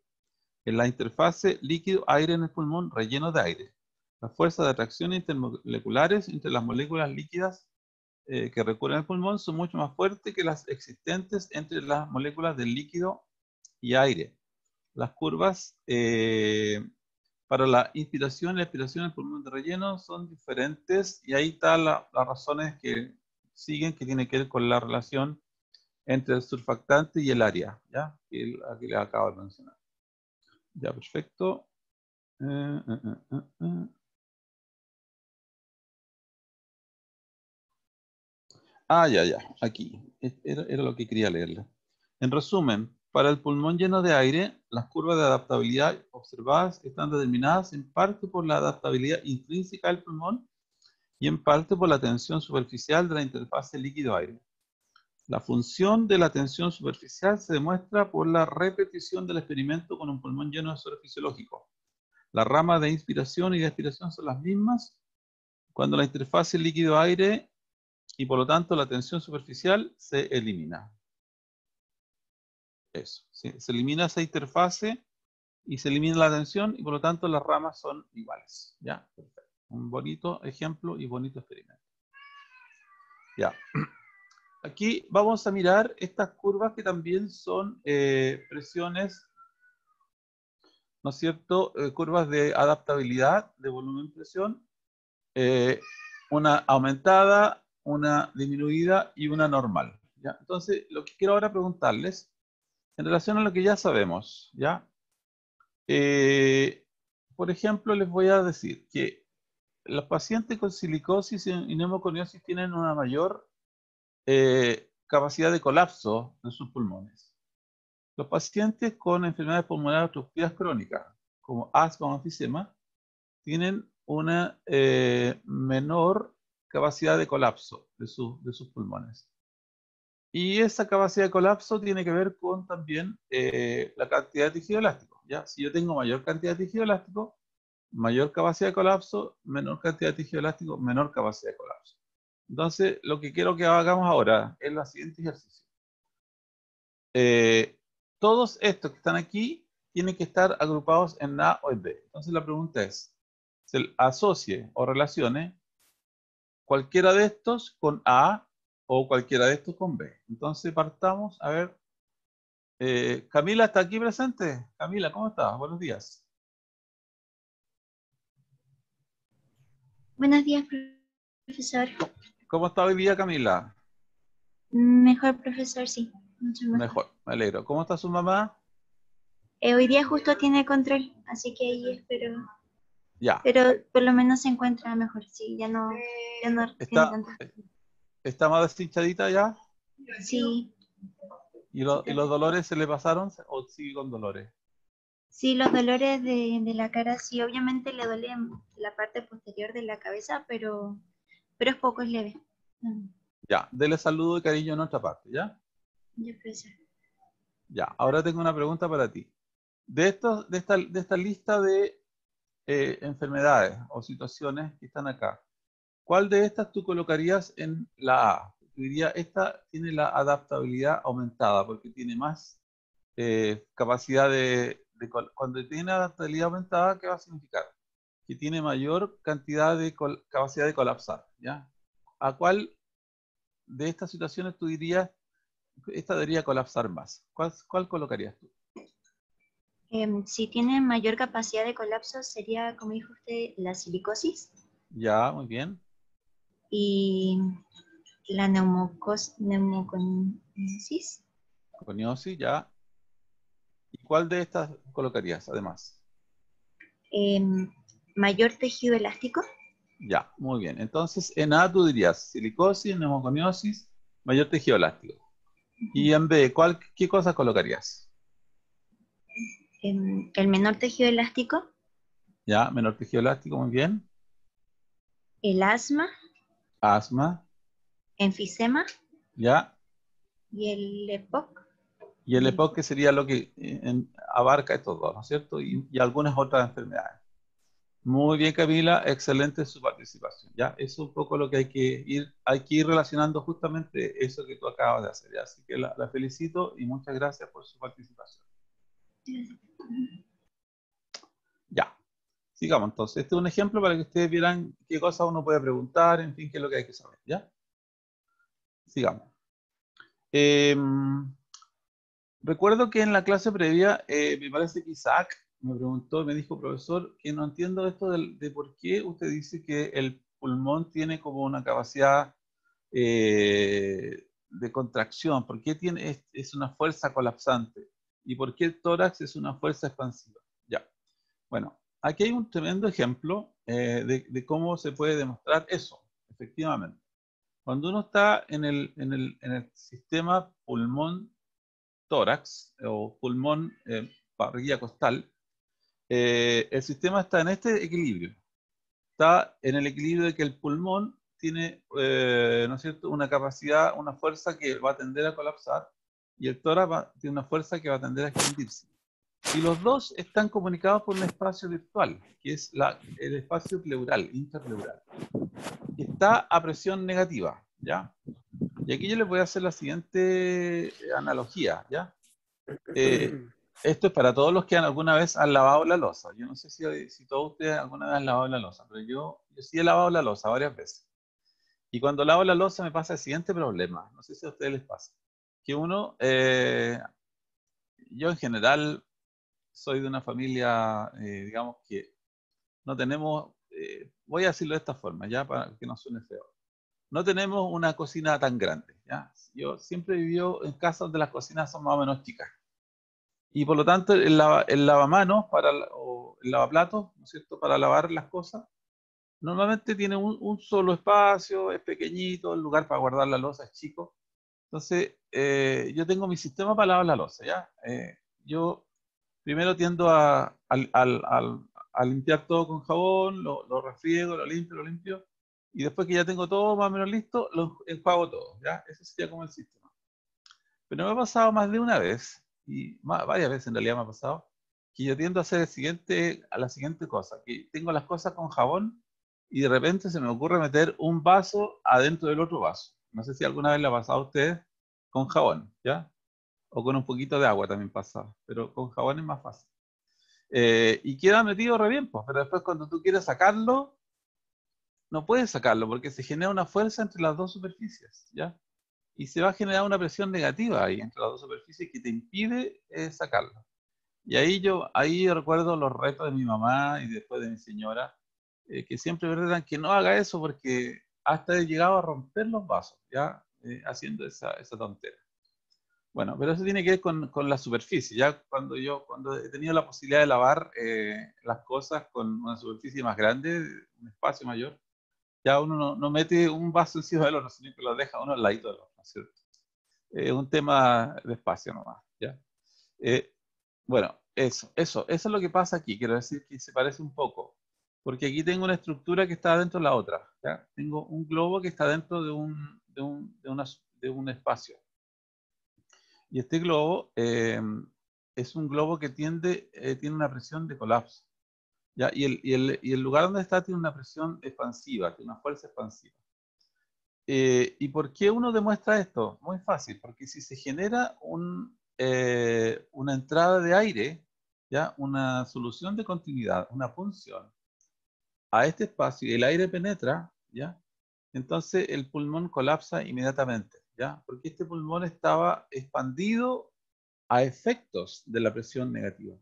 en la interfase líquido-aire en el pulmón relleno de aire, las fuerzas de atracción intermoleculares entre las moléculas líquidas que recubren el pulmón son mucho más fuertes que las existentes entre las moléculas del líquido y aire. Las curvas para la inspiración y la expiración del pulmón de relleno son diferentes y ahí están las razones que siguen que tienen que ver con la relación entre el surfactante y el área, ¿ya? Aquí les acabo de mencionar. Ya, perfecto. Eh, eh, eh, eh. Ah, ya, aquí. Era lo que quería leerle. En resumen, para el pulmón lleno de aire, las curvas de adaptabilidad observadas están determinadas en parte por la adaptabilidad intrínseca del pulmón y en parte por la tensión superficial de la interfase líquido-aire. La función de la tensión superficial se demuestra por la repetición del experimento con un pulmón lleno de suero fisiológico. Las ramas de inspiración y de expiración son las mismas cuando la interfase líquido-aire y por lo tanto la tensión superficial se elimina. Eso, ¿sí? Se elimina esa interfase y se elimina la tensión y por lo tanto las ramas son iguales. ¿Ya? Perfecto. Un bonito ejemplo y bonito experimento. Ya. Aquí vamos a mirar estas curvas que también son presiones, ¿no es cierto? Curvas de adaptabilidad de volumen-presión, una aumentada, una disminuida y una normal. ¿Ya? Entonces, lo que quiero ahora preguntarles, en relación a lo que ya sabemos, ¿ya? por ejemplo, les voy a decir que los pacientes con silicosis y neumoconiosis tienen una mayor capacidad de colapso de sus pulmones. Los pacientes con enfermedades pulmonares obstructivas crónicas, como asma o enfisema, tienen una menor capacidad de colapso de sus pulmones. Y esa capacidad de colapso tiene que ver con también la cantidad de tejido elástico, ¿ya? Si yo tengo mayor cantidad de tejido elástico, mayor capacidad de colapso, menor cantidad de tejido elástico, menor capacidad de colapso. Entonces, lo que quiero que hagamos ahora es el siguiente ejercicio. Todos estos que están aquí tienen que estar agrupados en A o en B. Entonces, la pregunta es, se asocie o relacione cualquiera de estos con A o cualquiera de estos con B. Entonces, partamos, a ver. Camila, ¿está aquí presente? Camila, ¿cómo estás? Buenos días. Buenos días, profesor. ¿Cómo está hoy día, Camila? Mejor, profesor, sí. Mucho mejor. Mejor, me alegro. ¿Cómo está su mamá? Hoy día justo tiene control, así que ahí espero. Ya. Pero por lo menos se encuentra mejor, sí. Ya no tiene tanta. ¿Está más deshinchadita ya? Sí. ¿Y los dolores se le pasaron o sigue con dolores? Sí, los dolores de la cara, sí. Obviamente le duele la parte posterior de la cabeza, pero es poco, es leve. Ya, dele saludo y cariño en nuestra parte, ¿ya? Ya, profesor. Ya, ahora tengo una pregunta para ti. De esta lista de enfermedades o situaciones que están acá, ¿cuál de estas tú colocarías en la A? Yo diría, esta tiene la adaptabilidad aumentada porque tiene más capacidad cuando tiene adaptabilidad aumentada, ¿qué va a significar? Que tiene mayor cantidad de capacidad de colapsar, ¿ya? ¿A cuál de estas situaciones tú dirías, esta debería colapsar más? ¿Cuál colocarías tú? Si tiene mayor capacidad de colapso, sería, como dijo usted, la silicosis. Ya, muy bien. Y la neumoconiosis. Coniosis, ya. ¿Y cuál de estas colocarías, además? Mayor tejido elástico. Ya, muy bien. Entonces, en A tú dirías silicosis, neumoconiosis, mayor tejido elástico. Y en B, ¿qué cosas colocarías? El menor tejido elástico. Ya, menor tejido elástico, muy bien. El asma. Asma. Enfisema. Ya. Y el EPOC. Y el EPOC, que sería lo que abarca estos dos, ¿no es cierto? Y algunas otras enfermedades. Muy bien, Camila, excelente su participación. Ya, eso es un poco lo que hay que ir relacionando justamente eso que tú acabas de hacer. ¿Ya? Así que la felicito y muchas gracias por su participación. Ya, sigamos entonces. Este es un ejemplo para que ustedes vieran qué cosas uno puede preguntar, en fin, qué es lo que hay que saber. ¿Ya? Sigamos. Recuerdo que en la clase previa, me parece que Isaac me preguntó, me dijo, profesor, que no entiendo esto de por qué usted dice que el pulmón tiene como una capacidad de contracción, por qué es una fuerza colapsante y por qué el tórax es una fuerza expansiva. Ya, bueno, aquí hay un tremendo ejemplo de cómo se puede demostrar eso, efectivamente. Cuando uno está en el sistema pulmón tórax o pulmón parrilla costal, el sistema está en este equilibrio. Está en el equilibrio de que el pulmón tiene, ¿no es cierto?, una capacidad, una fuerza que va a tender a colapsar y el tórax tiene una fuerza que va a tender a expandirse. Y los dos están comunicados por un espacio virtual, que es el espacio pleural, interpleural, que está a presión negativa, ¿ya? Y aquí yo les voy a hacer la siguiente analogía, ¿ya? Esto es para todos los que alguna vez han lavado la loza. Yo no sé si todos ustedes alguna vez han lavado la loza, pero yo sí he lavado la loza varias veces. Y cuando lavo la loza me pasa el siguiente problema. No sé si a ustedes les pasa. Que yo en general soy de una familia, digamos que no tenemos, voy a decirlo de esta forma, ya para que no suene feo. No tenemos una cocina tan grande, ¿ya? Yo siempre he vivido en casas donde las cocinas son más o menos chicas. Y por lo tanto, el lavamanos el lavaplatos, ¿no es cierto?, para lavar las cosas, normalmente tiene un solo espacio, es pequeñito, el lugar para guardar la loza es chico. Entonces, yo tengo mi sistema para lavar la loza, ¿ya? Yo primero tiendo a limpiar todo con jabón, lo refriego, lo limpio, y después que ya tengo todo más o menos listo, lo enjuago todo, ¿ya? Ese sería como el sistema. Pero me ha pasado más de una vez, y varias veces en realidad me ha pasado, que yo tiendo a hacer la siguiente cosa, que tengo las cosas con jabón y de repente se me ocurre meter un vaso adentro del otro vaso. No sé si alguna vez le ha pasado a ustedes con jabón, ¿ya? O con un poquito de agua también pasa, pero con jabón es más fácil. Y queda metido re bien, pues, pero después cuando tú quieres sacarlo, no puedes sacarlo porque se genera una fuerza entre las dos superficies, ¿ya? Y se va a generar una presión negativa ahí entre las dos superficies que te impide sacarlo. Y ahí recuerdo los retos de mi mamá y después de mi señora, que siempre me retan que no haga eso porque hasta he llegado a romper los vasos, ¿ya? Haciendo esa tontera. Bueno, pero eso tiene que ver con la superficie. Ya cuando he tenido la posibilidad de lavar las cosas con una superficie más grande, un espacio mayor, ya uno no mete un vaso encima del otro, sino que lo deja uno al ladito del otro, ¿no es cierto? Es un tema de espacio nomás, ¿ya? Eh, bueno, eso es lo que pasa aquí. Quiero decir que se parece un poco, porque aquí tengo una estructura que está dentro de la otra, ¿ya? Tengo un globo que está dentro de un espacio. Y este globo es un globo que tiene una presión de colapso, ¿ya? Y el lugar donde está tiene una presión expansiva, tiene una fuerza expansiva. ¿Y por qué uno demuestra esto? Muy fácil, porque si se genera una entrada de aire, ¿ya? Una solución de continuidad, una punción, a este espacio y el aire penetra, ¿ya? Entonces el pulmón colapsa inmediatamente, ¿ya? Porque este pulmón estaba expandido a efectos de la presión negativa.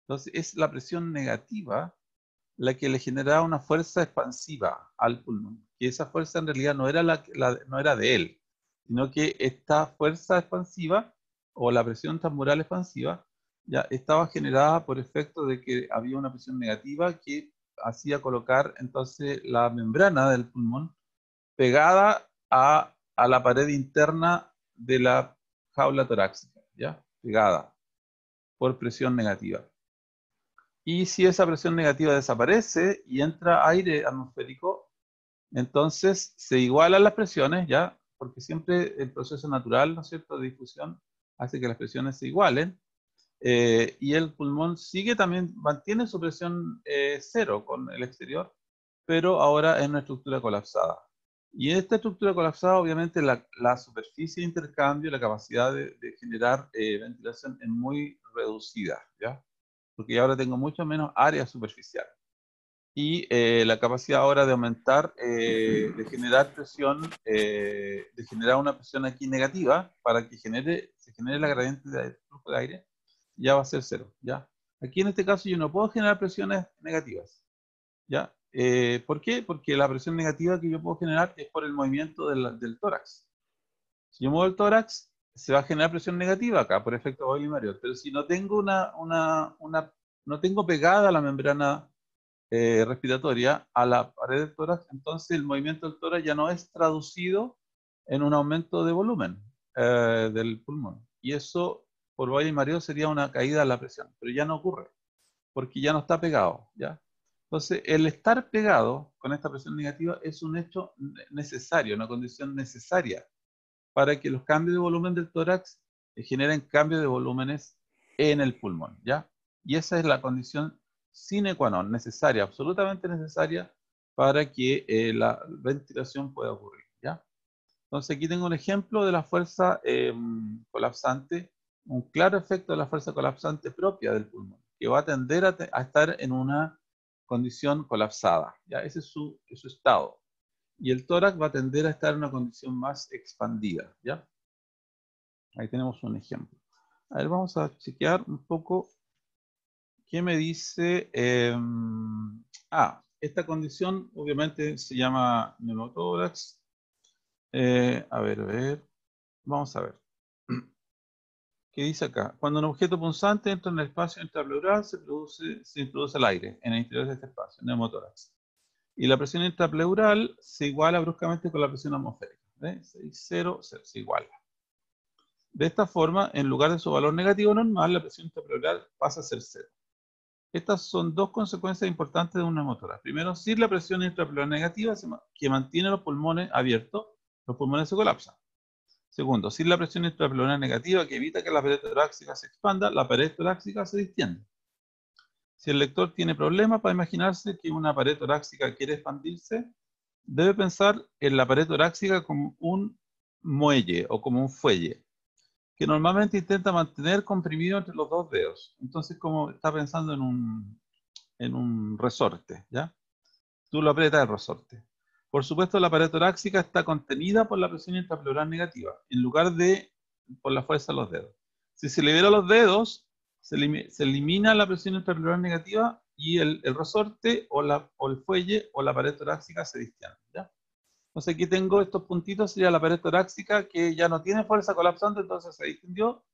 Entonces es la presión negativa la que le generaba una fuerza expansiva al pulmón. Y esa fuerza en realidad no era, no era de él, sino que esta fuerza expansiva o la presión transmural expansiva ya estaba generada por efecto de que había una presión negativa que hacía colocar entonces la membrana del pulmón pegada a la pared interna de la jaula torácica, ¿ya? Pegada por presión negativa. Y si esa presión negativa desaparece y entra aire atmosférico, entonces se igualan las presiones, ¿ya? Porque siempre el proceso natural, ¿no es cierto?, de difusión hace que las presiones se igualen. Y el pulmón mantiene su presión cero con el exterior, pero ahora en una estructura colapsada. Y en esta estructura colapsada, obviamente, la superficie de intercambio, la capacidad de generar ventilación es muy reducida, ¿ya? Porque ahora tengo mucho menos área superficial. Y la capacidad ahora de aumentar, de generar presión, de generar una presión aquí negativa para que se genere la gradiente de flujo de aire, ya va a ser cero, ¿ya? Aquí en este caso yo no puedo generar presiones negativas, ¿ya? ¿Por qué? Porque la presión negativa que yo puedo generar es por el movimiento del tórax. Si yo muevo el tórax, se va a generar presión negativa acá por efecto Boyle y Mariotte, pero si no tengo no tengo pegada la membrana respiratoria a la pared del tórax, entonces el movimiento del tórax ya no es traducido en un aumento de volumen del pulmón. Y eso, por Boyle y Mariotte, sería una caída de la presión, pero ya no ocurre, porque ya no está pegado, ¿ya? Entonces, el estar pegado con esta presión negativa es un hecho necesario, una condición necesaria para que los cambios de volumen del tórax generen cambios de volúmenes en el pulmón, ¿ya? Y esa es la condición sine qua non, necesaria, absolutamente necesaria para que la ventilación pueda ocurrir, ¿ya? Entonces aquí tengo un ejemplo de la fuerza colapsante, un claro efecto de la fuerza colapsante propia del pulmón, que va a tender a estar en una condición colapsada, ¿ya? Ese es su estado. Y el tórax va a tender a estar en una condición más expandida, ¿ya? Ahí tenemos un ejemplo. A ver, vamos a chequear un poco qué me dice. Esta condición obviamente se llama neumotórax. A ver, vamos a ver. que dice acá, cuando un objeto punzante entra en el espacio intrapleural, se introduce el aire en el interior de este espacio, neumotórax. Y la presión intrapleural se iguala bruscamente con la presión atmosférica. ¿Ves? 6,0 se iguala. De esta forma, en lugar de su valor negativo normal, la presión intrapleural pasa a ser 0. Estas son dos consecuencias importantes de un neumotórax. Primero, si la presión intrapleural negativa que mantiene los pulmones abiertos, los pulmones se colapsan. Segundo, si la presión intrapleural negativa que evita que la pared torácica se expanda, la pared torácica se distiende. Si el lector tiene problemas para imaginarse que una pared torácica quiere expandirse, debe pensar en la pared torácica como un muelle o como un fuelle, que normalmente intenta mantener comprimido entre los dos dedos. Entonces, como está pensando en un resorte, ¿ya? Tú lo aprietas el resorte. Por supuesto, la pared torácica está contenida por la presión intrapleural negativa, en lugar de por la fuerza de los dedos. Si se libera los dedos, se elimina la presión intrapleural negativa y el resorte o el fuelle o la pared torácica se distienden, ¿ya? Entonces aquí tengo estos puntitos, sería la pared torácica que ya no tiene fuerza colapsante, entonces se distendió,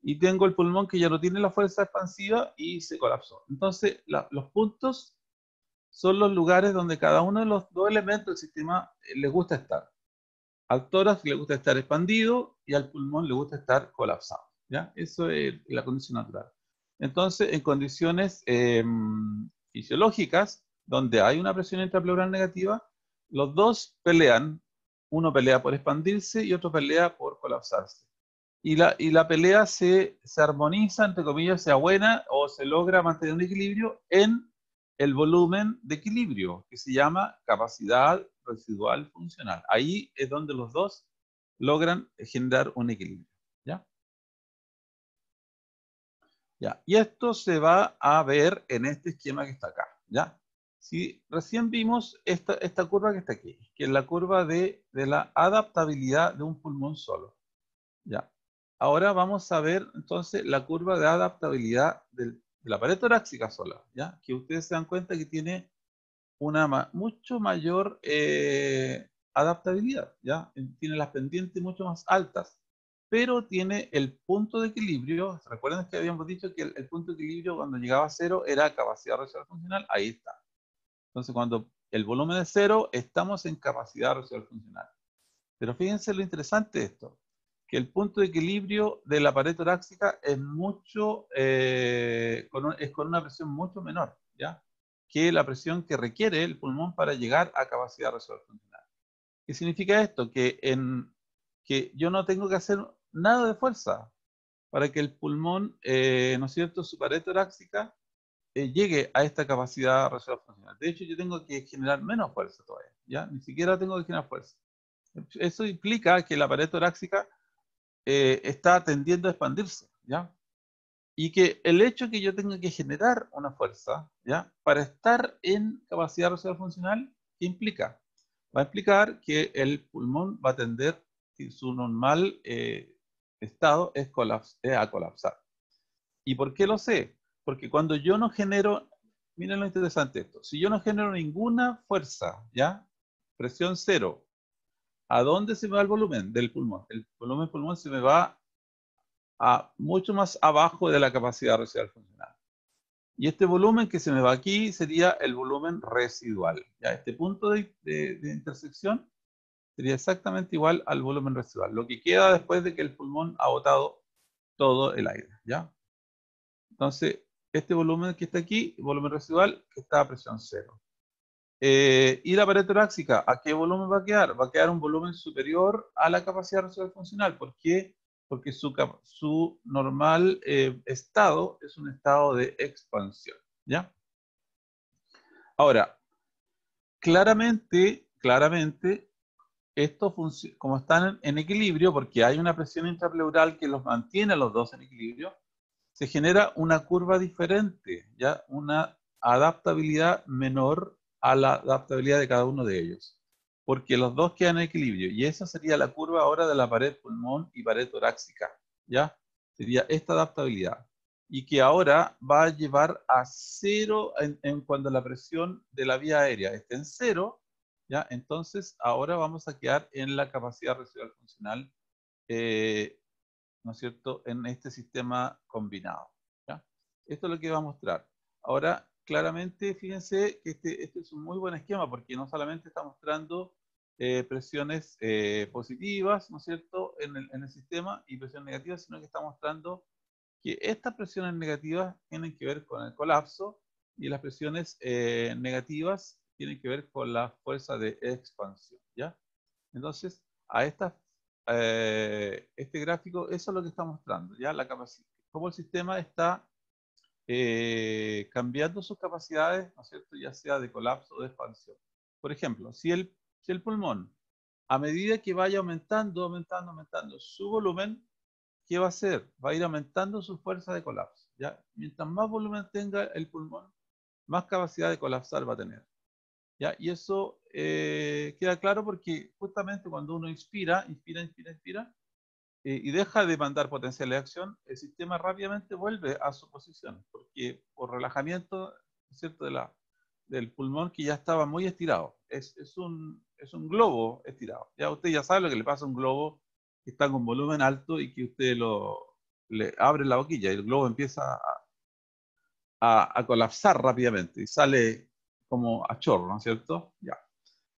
y tengo el pulmón que ya no tiene la fuerza expansiva y se colapsó. Entonces los puntos son los lugares donde cada uno de los dos elementos del sistema les gusta estar. Al tórax le gusta estar expandido y al pulmón le gusta estar colapsado, ¿ya? Eso es la condición natural. Entonces, en condiciones fisiológicas, donde hay una presión intrapleural negativa, los dos pelean. Uno pelea por expandirse y otro pelea por colapsarse. Y la pelea se armoniza, entre comillas, sea buena o se logra mantener un equilibrio en el volumen de equilibrio, que se llama capacidad residual funcional. Ahí es donde los dos logran generar un equilibrio, ¿ya? Ya. Y esto se va a ver en este esquema que está acá, ¿ya? Si recién vimos esta curva que está aquí, que es la curva de la adaptabilidad de un pulmón solo, ¿ya? Ahora vamos a ver entonces la curva de adaptabilidad de la pared torácica sola, ¿ya? Que ustedes se dan cuenta que tiene una mucho mayor adaptabilidad, ¿ya? Tiene las pendientes mucho más altas, pero tiene el punto de equilibrio. ¿Recuerdan que habíamos dicho que el punto de equilibrio cuando llegaba a 0 era capacidad residual funcional? Ahí está. Entonces cuando el volumen es 0, estamos en capacidad residual funcional. Pero fíjense lo interesante de esto, que el punto de equilibrio de la pared torácica es con una presión mucho menor, ¿ya? Que la presión que requiere el pulmón para llegar a capacidad residual funcional. ¿Qué significa esto? Que yo no tengo que hacer nada de fuerza para que el pulmón, ¿no es cierto?, su pared torácica llegue a esta capacidad residual funcional. De hecho, yo tengo que generar menos fuerza todavía, ¿ya? Ni siquiera tengo que generar fuerza. Eso implica que la pared torácica está tendiendo a expandirse, ¿ya? Y que el hecho que yo tenga que generar una fuerza, ¿ya? Para estar en capacidad residual funcional, ¿qué implica? Va a implicar que el pulmón va a tender, su normal estado es a colapsar. ¿Y por qué lo sé? Porque cuando yo no genero, miren lo interesante esto, si yo no genero ninguna fuerza, ¿ya? Presión 0, ¿a dónde se me va el volumen del pulmón? El volumen del pulmón se me va a mucho más abajo de la capacidad residual funcional. Y este volumen que se me va aquí sería el volumen residual. ¿Ya? Este punto de intersección sería exactamente igual al volumen residual, lo que queda después de que el pulmón ha botado todo el aire, ¿ya? Entonces, este volumen que está aquí, volumen residual, que está a presión 0. Y la pared torácica, ¿a qué volumen va a quedar? Va a quedar un volumen superior a la capacidad residual funcional. ¿Por qué? Porque su normal estado es un estado de expansión, ¿ya? Ahora, claramente, esto como están en equilibrio, porque hay una presión intrapleural que los mantiene a los dos en equilibrio, se genera una curva diferente, ¿ya? Una adaptabilidad menor a la adaptabilidad de cada uno de ellos, porque los dos quedan en equilibrio, y esa sería la curva ahora de la pared pulmón y pared torácica, ¿ya? Sería esta adaptabilidad, y que ahora va a llevar a 0 cuando la presión de la vía aérea esté en 0, ¿ya? Entonces ahora vamos a quedar en la capacidad residual funcional, ¿no es cierto?, en este sistema combinado. ¿Ya? Esto es lo que va a mostrar. Ahora, claramente, fíjense que este es un muy buen esquema porque no solamente está mostrando presiones positivas, ¿no es cierto?, en el sistema y presiones negativas, sino que está mostrando que estas presiones negativas tienen que ver con el colapso y las presiones negativas tienen que ver con la fuerza de expansión, ¿ya? Entonces, este gráfico, eso es lo que está mostrando, ¿ya? La capacidad, cómo el sistema está cambiando sus capacidades, ¿no es cierto?, ya sea de colapso o de expansión. Por ejemplo, si el pulmón, a medida que vaya aumentando su volumen, ¿qué va a hacer? Va a ir aumentando su fuerza de colapso, ¿ya? Mientras más volumen tenga el pulmón, más capacidad de colapsar va a tener, ¿ya? Y eso queda claro porque justamente cuando uno inspira, y deja de mandar potencial de acción, el sistema rápidamente vuelve a su posición, porque por relajamiento, ¿cierto?, del pulmón que ya estaba muy estirado. Es un globo estirado. Ya usted ya sabe lo que le pasa a un globo que está con volumen alto y que usted le abre la boquilla y el globo empieza a colapsar rápidamente y sale como a chorro, ¿no es cierto? Ya.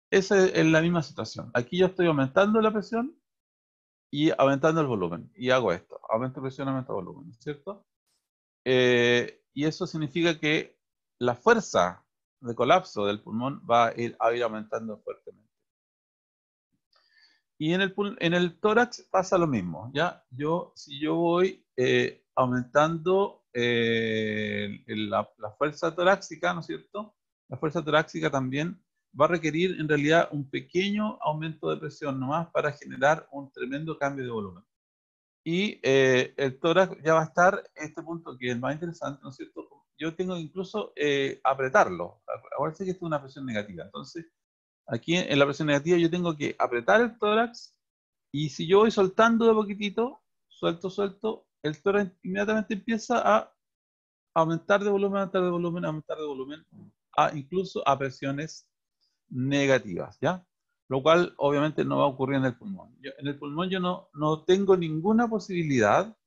Esa es la misma situación. Aquí yo estoy aumentando la presión y aumentando el volumen. Y hago esto. Aumento presión, aumento volumen, ¿cierto? Y eso significa que la fuerza de colapso del pulmón va a ir aumentando fuertemente. Y en el tórax pasa lo mismo, ¿ya? Si yo voy aumentando la fuerza torácica, ¿no es cierto? La fuerza torácica también va a requerir en realidad un pequeño aumento de presión nomás para generar un tremendo cambio de volumen. Y el tórax ya va a estar en este punto que es el más interesante, ¿no es cierto? Yo tengo que incluso apretarlo. Acuérdense que esto es una presión negativa. Entonces, aquí en la presión negativa yo tengo que apretar el tórax y si yo voy soltando de poquitito, suelto, el tórax inmediatamente empieza a aumentar de volumen, aumentar de volumen, incluso a presiones negativas, ¿ya? Lo cual obviamente no va a ocurrir en el pulmón. En el pulmón yo no tengo ninguna posibilidad,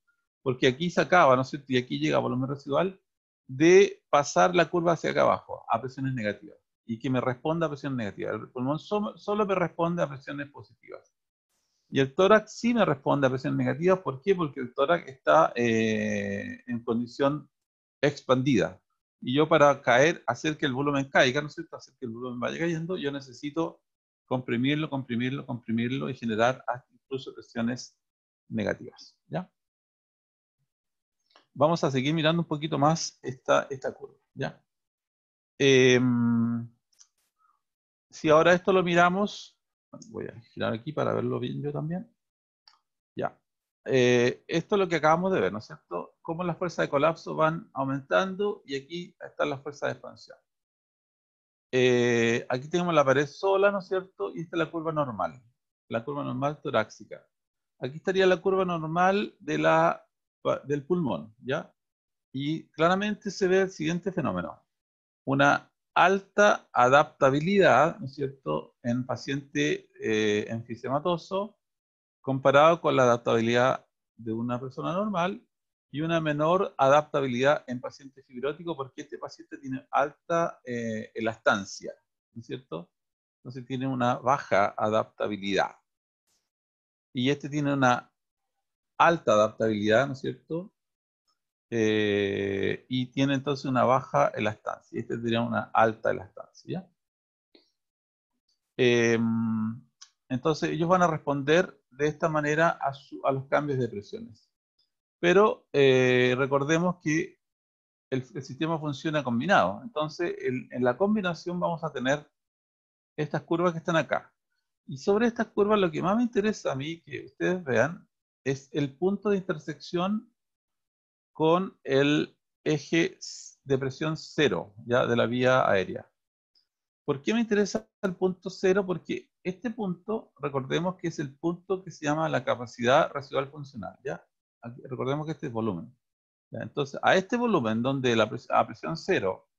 porque aquí se acaba, ¿no es cierto? Y aquí llega volumen residual, de pasar la curva hacia acá abajo, a presiones negativas, y que me responda a presiones negativas. El pulmón solo me responde a presiones positivas. Y el tórax sí me responde a presiones negativas. ¿Por qué? Porque el tórax está en condición expandida. Y yo para hacer que el volumen caiga, ¿no es cierto? Hacer que el volumen vaya cayendo, yo necesito comprimirlo y generar incluso presiones negativas, ¿ya? Vamos a seguir mirando un poquito más esta curva, ¿ya? Si ahora esto lo miramos, voy a girar aquí para verlo bien yo también. Ya. Esto es lo que acabamos de ver, ¿no es cierto? Cómo las fuerzas de colapso van aumentando y aquí están las fuerzas de expansión. Aquí tenemos la pared sola, ¿no es cierto? Y esta es la curva normal torácica. Aquí estaría la curva normal del pulmón, ¿ya? Y claramente se ve el siguiente fenómeno. Una alta adaptabilidad, ¿no es cierto?, en paciente enfisematoso, comparado con la adaptabilidad de una persona normal, y una menor adaptabilidad en paciente fibrótico, porque este paciente tiene alta elastancia, ¿no es cierto? Entonces tiene una baja adaptabilidad. Y este tiene una alta adaptabilidad, ¿no es cierto? Y tiene entonces una baja elastancia. Este tendría una alta elastancia. Entonces ellos van a responder de esta manera a los cambios de presiones. Pero recordemos que el sistema funciona combinado. Entonces en la combinación vamos a tener estas curvas que están acá. Y sobre estas curvas lo que más me interesa a mí que ustedes vean es el punto de intersección con el eje de presión cero, ¿ya? De la vía aérea. ¿Por qué me interesa el punto cero? Porque este punto, recordemos que es el punto que se llama la capacidad residual funcional, ¿ya? Aquí, recordemos que este es volumen. ¿Ya? Entonces, a este volumen, donde a presión cero,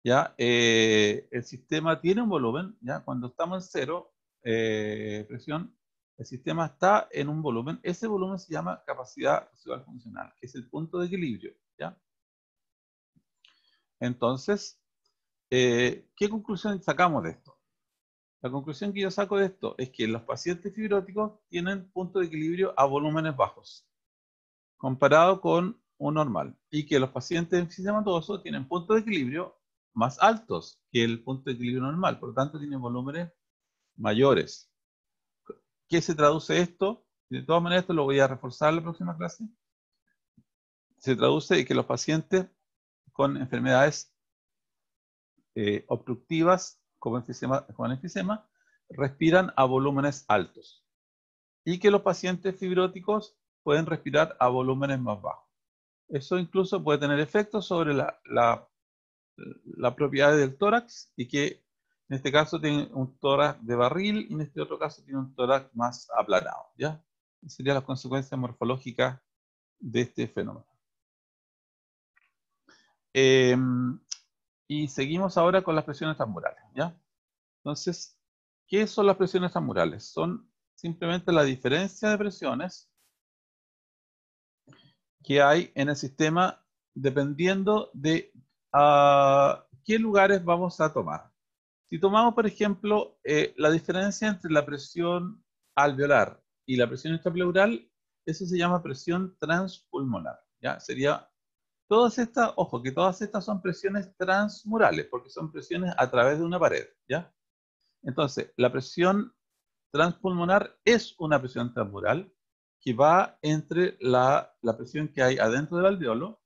¿ya? El sistema tiene un volumen, ¿ya? Cuando estamos en cero presión, El sistema está en un volumen. Ese volumen se llama capacidad residual funcional, que es el punto de equilibrio, ¿ya? Entonces, ¿qué conclusión sacamos de esto? La conclusión que yo saco de esto es que los pacientes fibróticos tienen punto de equilibrio a volúmenes bajos, comparado con un normal, y que los pacientes enfisematosos tienen puntos de equilibrio más altos que el punto de equilibrio normal, por lo tanto tienen volúmenes mayores. ¿Qué se traduce esto? De todas maneras, esto lo voy a reforzar en la próxima clase. Se traduce en que los pacientes con enfermedades obstructivas, como enfisema, respiran a volúmenes altos. Y que los pacientes fibróticos pueden respirar a volúmenes más bajos. Eso incluso puede tener efectos sobre la propiedad del tórax, y que en este caso tiene un tórax de barril y en este otro caso tiene un tórax más aplanado, ¿ya? Esas serían las consecuencias morfológicas de este fenómeno. Y seguimos ahora con las presiones transmurales, ¿ya? Entonces, ¿qué son las presiones transmurales? Son simplemente la diferencia de presiones que hay en el sistema dependiendo de qué lugares vamos a tomar. Si tomamos, por ejemplo, la diferencia entre la presión alveolar y la presión extrapleural, eso se llama presión transpulmonar, ¿ya? Sería todas estas, ojo, que todas estas son presiones transmurales, porque son presiones a través de una pared, ¿ya? Entonces, la presión transpulmonar es una presión transmural que va entre la presión que hay adentro del alveolo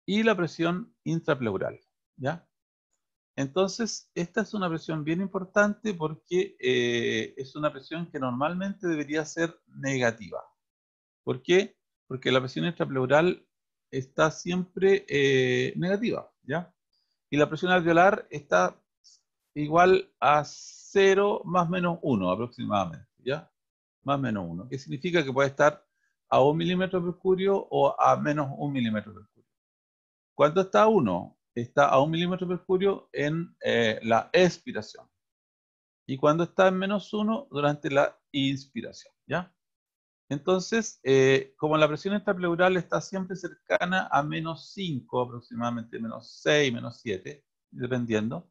y la presión intrapleural, ¿ya? Entonces, esta es una presión bien importante porque es una presión que normalmente debería ser negativa. ¿Por qué? Porque la presión extrapleural está siempre negativa, ¿ya? Y la presión alveolar está igual a 0 más menos 1 aproximadamente, ¿ya? Más menos 1, que significa que puede estar a 1 milímetro de mercurio o a menos 1 milímetro de mercurio. ¿Cuánto está a 1? Está a 1 milímetro de mercurio en la expiración. Y cuando está en menos 1, durante la inspiración, ¿ya? Entonces, como la presión extrapleural está siempre cercana a menos 5, aproximadamente menos 6, menos 7, dependiendo,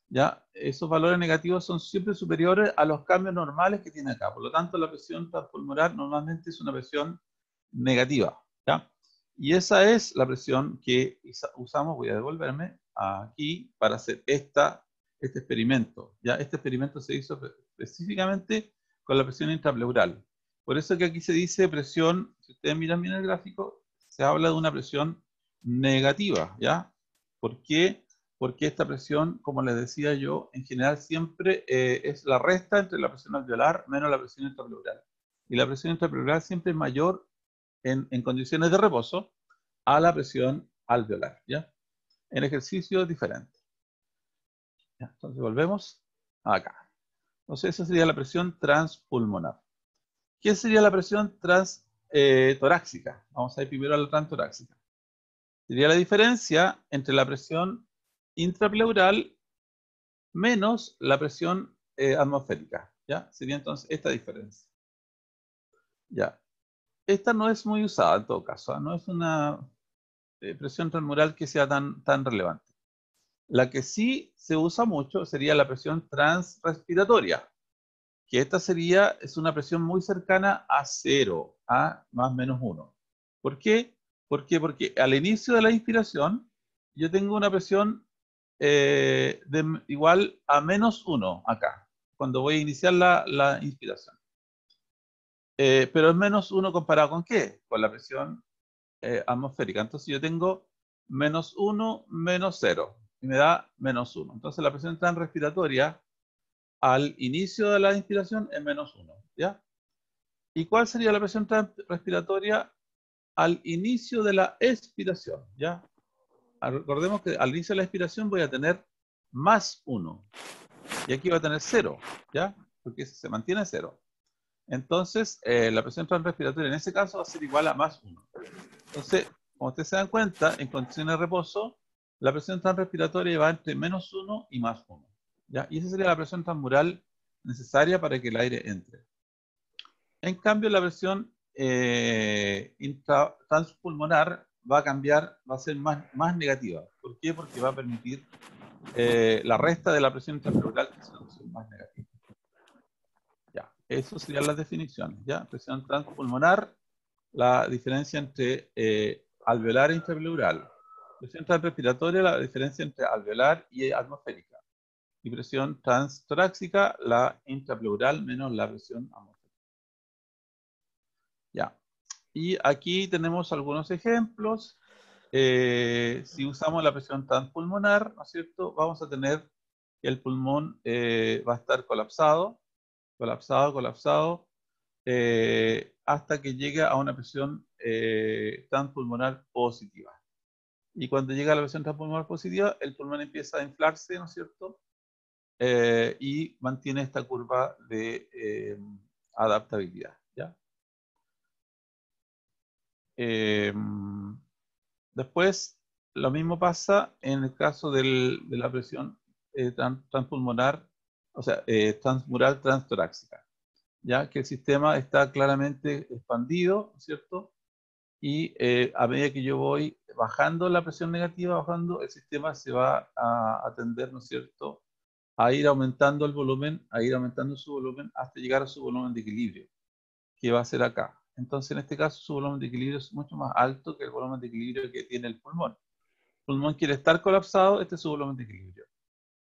¿ya? Esos valores negativos son siempre superiores a los cambios normales que tiene acá. Por lo tanto, la presión transpulmonar normalmente es una presión negativa, ¿ya? Y esa es la presión que usamos, voy a devolverme aquí, para hacer este experimento, ¿ya? Este experimento se hizo específicamente con la presión intrapleural. Por eso que aquí se dice presión, si ustedes miran bien el gráfico, se habla de una presión negativa, ¿ya? ¿Por qué? Porque esta presión, como les decía yo, en general siempre es la resta entre la presión alveolar menos la presión intrapleural. Y la presión intrapleural siempre es mayor en condiciones de reposo a la presión alveolar, ¿ya? En ejercicio diferente. ¿Ya? Entonces volvemos acá. Entonces esa sería la presión transpulmonar. ¿Qué sería la presión torácica? Vamos a ir primero a la transtorácica. Sería la diferencia entre la presión intrapleural menos la presión atmosférica, ¿ya? Sería entonces esta diferencia. Ya. Esta no es muy usada en todo caso, ¿eh? No es una presión transmural que sea tan relevante. La que sí se usa mucho sería la presión transrespiratoria, que esta es una presión muy cercana a 0, a más o menos 1. ¿Por qué? Porque al inicio de la inspiración yo tengo una presión igual a menos 1 acá, cuando voy a iniciar la inspiración. Pero es menos 1 comparado con ¿qué? Con la presión atmosférica. Entonces yo tengo menos 1 menos 0 y me da menos 1. Entonces la presión transrespiratoria al inicio de la inspiración es menos 1, ¿ya? ¿Y cuál sería la presión respiratoria al inicio de la expiración? ¿Ya? Recordemos que al inicio de la expiración voy a tener más 1. Y aquí va a tener 0, ¿ya? Porque se mantiene 0. Entonces, la presión transrespiratoria en ese caso va a ser igual a más 1. Entonces, como ustedes se dan cuenta, en condiciones de reposo, la presión transrespiratoria va entre menos 1 y más 1. ¿Ya? Y esa sería la presión transmural necesaria para que el aire entre. En cambio, la presión transpulmonar va a cambiar, va a ser más negativa. ¿Por qué? Porque va a permitir la resta de la presión intrapleural, que es una presión más negativa. Ya, eso serían las definiciones. ¿Ya? Presión transpulmonar, la diferencia entre alveolar e intrapleural. Presión transrespiratoria, la diferencia entre alveolar y atmosférica. Y presión transtorácica, la intrapleural menos la presión atmosférica. Ya. Y aquí tenemos algunos ejemplos. Si usamos la presión transpulmonar, ¿no es cierto? Vamos a tener que el pulmón va a estar colapsado, hasta que llegue a una presión transpulmonar positiva. Y cuando llega a la presión transpulmonar positiva, el pulmón empieza a inflarse, ¿no es cierto? Y mantiene esta curva de adaptabilidad, ¿ya? Después, lo mismo pasa en el caso de la presión transpulmonar, o sea, transmural transtorácica, ya que el sistema está claramente expandido, ¿cierto? Y a medida que yo voy bajando la presión negativa, bajando, el sistema se va a tender, ¿no es cierto?, a ir aumentando el volumen, a ir aumentando su volumen hasta llegar a su volumen de equilibrio, que va a ser acá. Entonces, en este caso, su volumen de equilibrio es mucho más alto que el volumen de equilibrio que tiene el pulmón. El pulmón quiere estar colapsado, este es su volumen de equilibrio.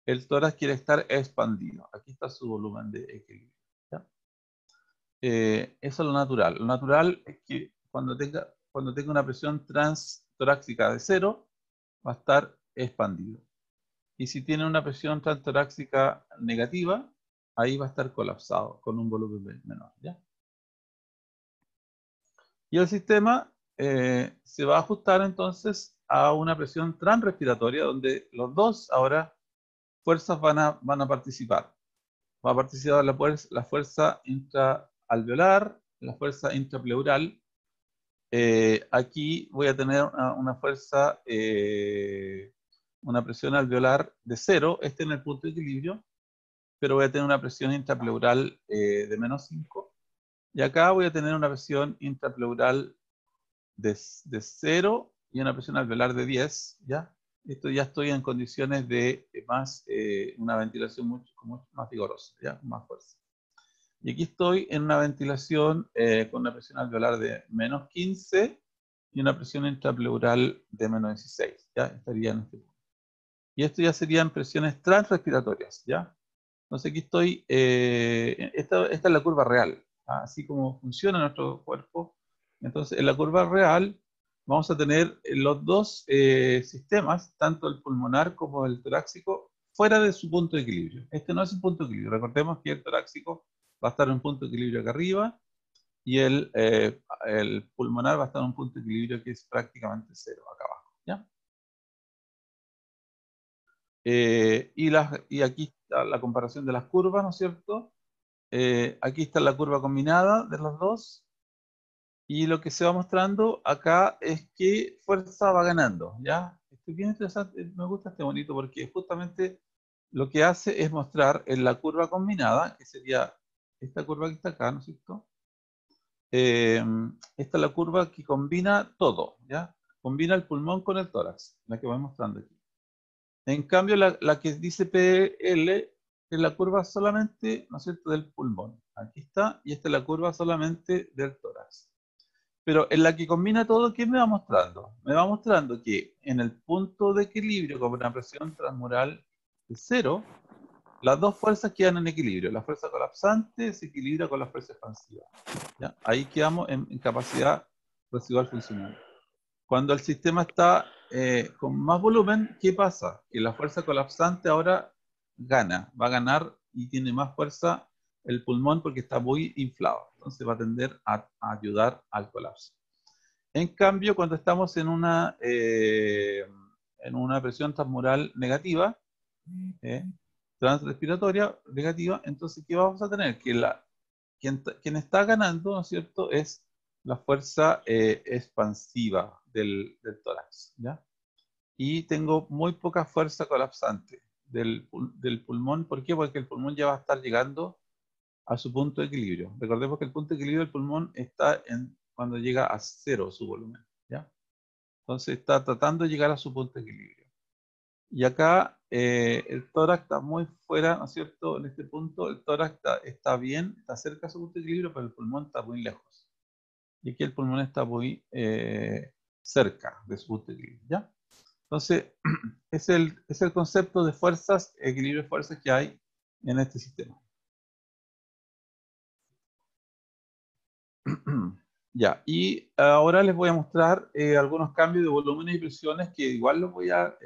El tórax quiere estar expandido. Aquí está su volumen de equilibrio. ¿Ya? Eso es lo natural. Lo natural es que cuando tenga una presión transtorácica de 0, va a estar expandido. Y si tiene una presión transtorácica negativa, ahí va a estar colapsado con un volumen menor. ¿Ya? Y el sistema se va a ajustar entonces a una presión transrespiratoria donde los dos ahora fuerzas van a participar. Va a participar la fuerza intraalveolar, la fuerza intrapleural. Aquí voy a tener una fuerza, una presión alveolar de 0, este en el punto de equilibrio, pero voy a tener una presión intrapleural de -5. Y acá voy a tener una presión intrapleural de 0 y una presión alveolar de 10, ¿ya? Esto ya estoy en condiciones de una ventilación mucho más vigorosa, ¿ya? Más fuerza. Y aquí estoy en una ventilación con una presión alveolar de -15 y una presión intrapleural de -16, ¿ya? Estaría en este punto. Y esto ya serían presiones transrespiratorias, ¿ya? Entonces aquí estoy, esta es la curva real, ¿ah? Así como funciona nuestro cuerpo. Entonces en la curva real vamos a tener los dos sistemas, tanto el pulmonar como el torácico, fuera de su punto de equilibrio. Este no es un punto de equilibrio. Recordemos que el torácico va a estar en un punto de equilibrio acá arriba y el pulmonar va a estar en un punto de equilibrio que es prácticamente 0 acá abajo, ¿ya? Y aquí está la comparación de las curvas, ¿no es cierto? Aquí está la curva combinada de los dos. Y lo que se va mostrando acá es que fuerza va ganando, ¿ya? Esto es bien interesante, me gusta este bonito porque justamente lo que hace es mostrar en la curva combinada, que sería esta curva que está acá, ¿no es cierto? Esta es la curva que combina todo, ¿ya? Combina el pulmón con el tórax, la que voy mostrando aquí. En cambio, la que dice PL es la curva solamente, ¿no es cierto?, del pulmón. Aquí está, y esta es la curva solamente del tórax. Pero en la que combina todo, ¿qué me va mostrando? Me va mostrando que en el punto de equilibrio con una presión transmural de 0, las dos fuerzas quedan en equilibrio. La fuerza colapsante se equilibra con la fuerza expansiva, ¿ya? Ahí quedamos en capacidad residual funcional. Cuando el sistema está con más volumen, ¿qué pasa? Que la fuerza colapsante ahora va a ganar y tiene más fuerza el pulmón porque está muy inflado. Entonces va a tender a ayudar al colapso. En cambio, cuando estamos en una presión transmural negativa, transrespiratoria negativa, entonces, ¿qué vamos a tener? Que quien está ganando, ¿no es cierto?, es la fuerza expansiva del tórax, ¿ya? Y tengo muy poca fuerza colapsante del pulmón. ¿Por qué? Porque el pulmón ya va a estar llegando a su punto de equilibrio. Recordemos que el punto de equilibrio del pulmón está cuando llega a 0 su volumen, ¿ya? Entonces está tratando de llegar a su punto de equilibrio. Y acá el tórax está muy fuera, ¿no es cierto? En este punto el tórax está bien, está cerca de su punto de equilibrio, pero el pulmón está muy lejos. Y aquí el pulmón está muy cerca de su punto de equilibrio, ¿ya? Entonces, es el concepto de fuerzas, equilibrio de fuerzas que hay en este sistema. Ya, y ahora les voy a mostrar algunos cambios de volúmenes y presiones que igual los voy a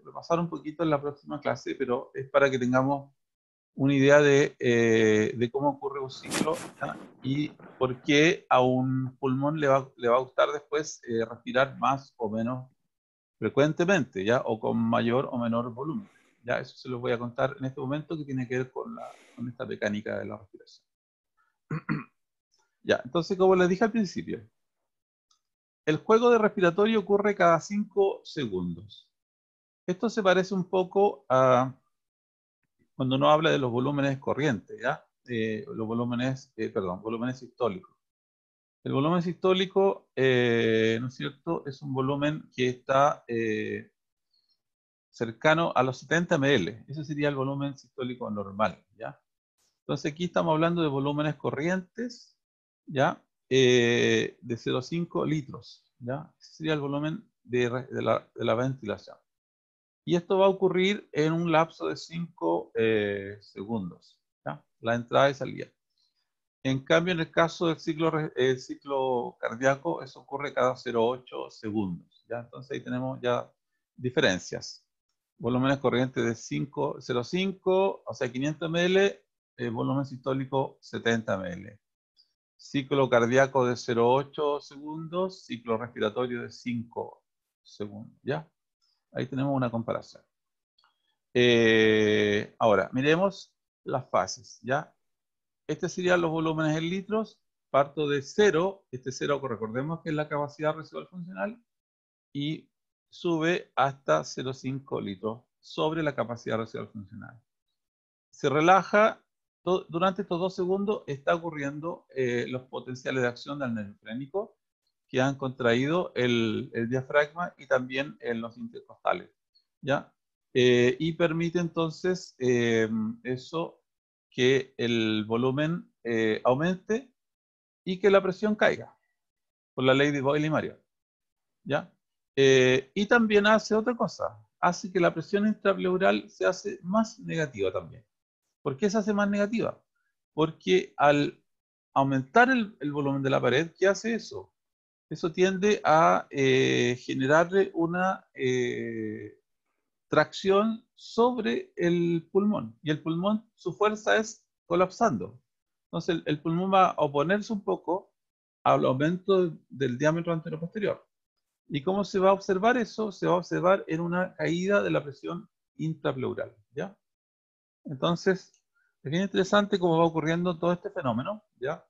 repasar un poquito en la próxima clase, pero es para que tengamos una idea de cómo ocurre un ciclo, ¿ya? Y por qué a un pulmón le va a gustar después respirar más o menos frecuentemente, ¿ya? O con mayor o menor volumen. Ya, eso se los voy a contar en este momento, que tiene que ver con esta mecánica de la respiración. Ya, entonces, como les dije al principio, el juego de respiratorio ocurre cada 5 segundos. Esto se parece un poco a cuando uno habla de los volúmenes corrientes, ¿ya? Los volúmenes, volúmenes sistólicos. El volumen sistólico, ¿no es cierto?, es un volumen que está cercano a los 70 ml. Ese sería el volumen sistólico normal, ¿ya? Entonces aquí estamos hablando de volúmenes corrientes, ¿ya? De 0,5 litros, ¿ya? Ese sería el volumen de la ventilación. Y esto va a ocurrir en un lapso de 5 segundos, ¿ya? La entrada y salida. En cambio, en el caso del ciclo cardíaco, eso ocurre cada 0,8 segundos, ¿ya? Entonces ahí tenemos ya diferencias. Volúmenes corrientes de 0,5, o sea, 500 ml, volumen sistólico 70 ml. Ciclo cardíaco de 0,8 segundos, ciclo respiratorio de 5 segundos, ¿ya? Ahí tenemos una comparación. Ahora, miremos las fases, ¿ya? Estos serían los volúmenes en litros. Parto de 0, este 0 recordemos que es la capacidad residual funcional, y sube hasta 0,5 litros sobre la capacidad residual funcional. Se relaja, durante estos 2 segundos está ocurriendo los potenciales de acción del nervio frénico que han contraído el diafragma y también en los intercostales, ¿ya? Y permite entonces eso, que el volumen aumente y que la presión caiga, por la ley de Boyle-Mario, ¿ya? Y también hace otra cosa, hace que la presión intrapleural se hace más negativa también. ¿Por qué se hace más negativa? Porque al aumentar el volumen de la pared, ¿qué hace eso? Eso tiende a generarle una tracción sobre el pulmón. Y el pulmón, su fuerza es colapsando. Entonces el pulmón va a oponerse un poco al aumento del diámetro anteroposterior. ¿Y cómo se va a observar eso? Se va a observar en una caída de la presión intrapleural, ¿ya? Entonces, es bien interesante cómo va ocurriendo todo este fenómeno, ¿ya?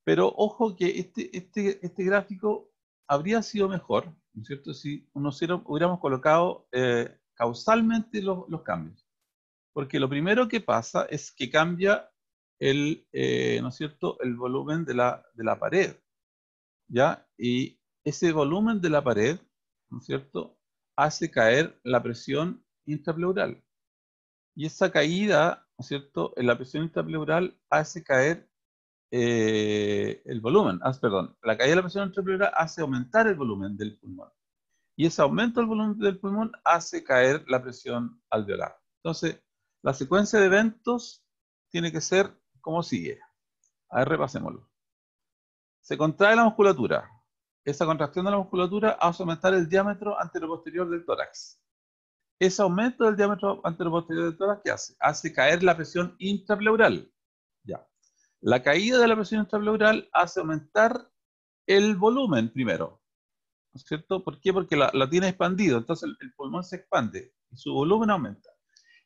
Pero ojo que este gráfico habría sido mejor, ¿no es cierto?, si hubiéramos colocado causalmente los cambios. Porque lo primero que pasa es que cambia ¿no es cierto?, el volumen de la pared, ¿ya? Y ese volumen de la pared, ¿no es cierto?, hace caer la presión intrapleural. Y esa caída, ¿no es cierto?, en la presión intrapleural hace caer el volumen, la caída de la presión intrapleural hace aumentar el volumen del pulmón. Y ese aumento del volumen del pulmón hace caer la presión alveolar. Entonces, la secuencia de eventos tiene que ser como sigue. A ver, repasémoslo. Se contrae la musculatura. Esa contracción de la musculatura hace aumentar el diámetro anteroposterior del tórax. Ese aumento del diámetro anteroposterior del tórax, ¿qué hace? Hace caer la presión intrapleural. Ya. La caída de la presión intrapleural hace aumentar el volumen primero, ¿no es cierto? ¿Por qué? Porque la tiene expandido, entonces el pulmón se expande y su volumen aumenta.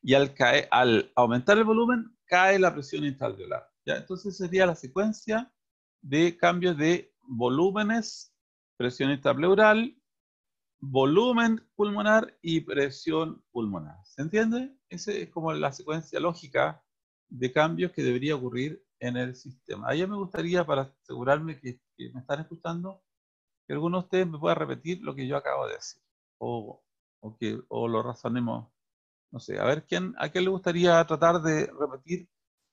Y al aumentar el volumen, cae la presión intraalveolar, ¿ya? Entonces sería la secuencia de cambios de volúmenes, presión intrapleural, volumen pulmonar y presión pulmonar. ¿Se entiende? Esa es como la secuencia lógica de cambios que debería ocurrir en el sistema. Ahí me gustaría, para asegurarme que me están escuchando, que alguno de ustedes me pueda repetir lo que yo acabo de decir. O lo razonemos. No sé, a ver, ¿a quién le gustaría tratar de repetir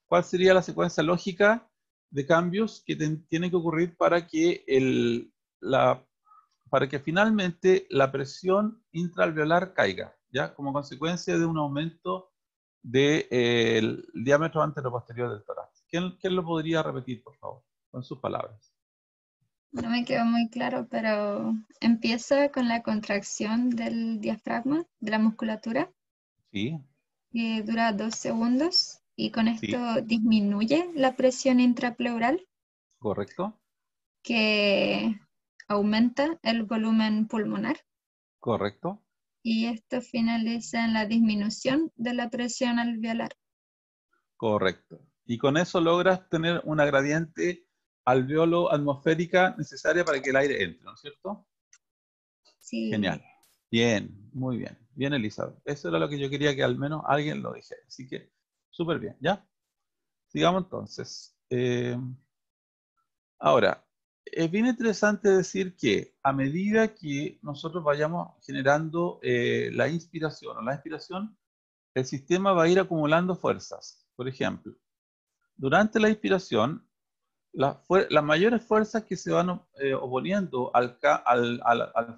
cuál sería la secuencia lógica de cambios que tienen que ocurrir para que, para que finalmente la presión intraalveolar caiga, ¿ya? Como consecuencia de un aumento del diámetro anteroposterior del tórax. ¿Quién lo podría repetir, por favor, con sus palabras? No me quedó muy claro, pero empieza con la contracción del diafragma, de la musculatura, Sí, que dura 2 segundos, y con esto sí, disminuye la presión intrapleural, correcto, que aumenta el volumen pulmonar, correcto, y esto finaliza en la disminución de la presión alveolar. correcto. Y con eso logras tener una gradiente alveolo-atmosférica necesaria para que el aire entre, ¿no es cierto? Sí, Genial. Bien, muy bien. Bien, Elizabeth. Eso era lo que yo quería que al menos alguien lo dijera. Así que, súper bien, ¿ya? Sigamos entonces. Ahora, es bien interesante decir que a medida que nosotros vayamos generando la inspiración o la expiración, el sistema va a ir acumulando fuerzas. Por ejemplo, durante la inspiración, las mayores fuerzas que se van oponiendo al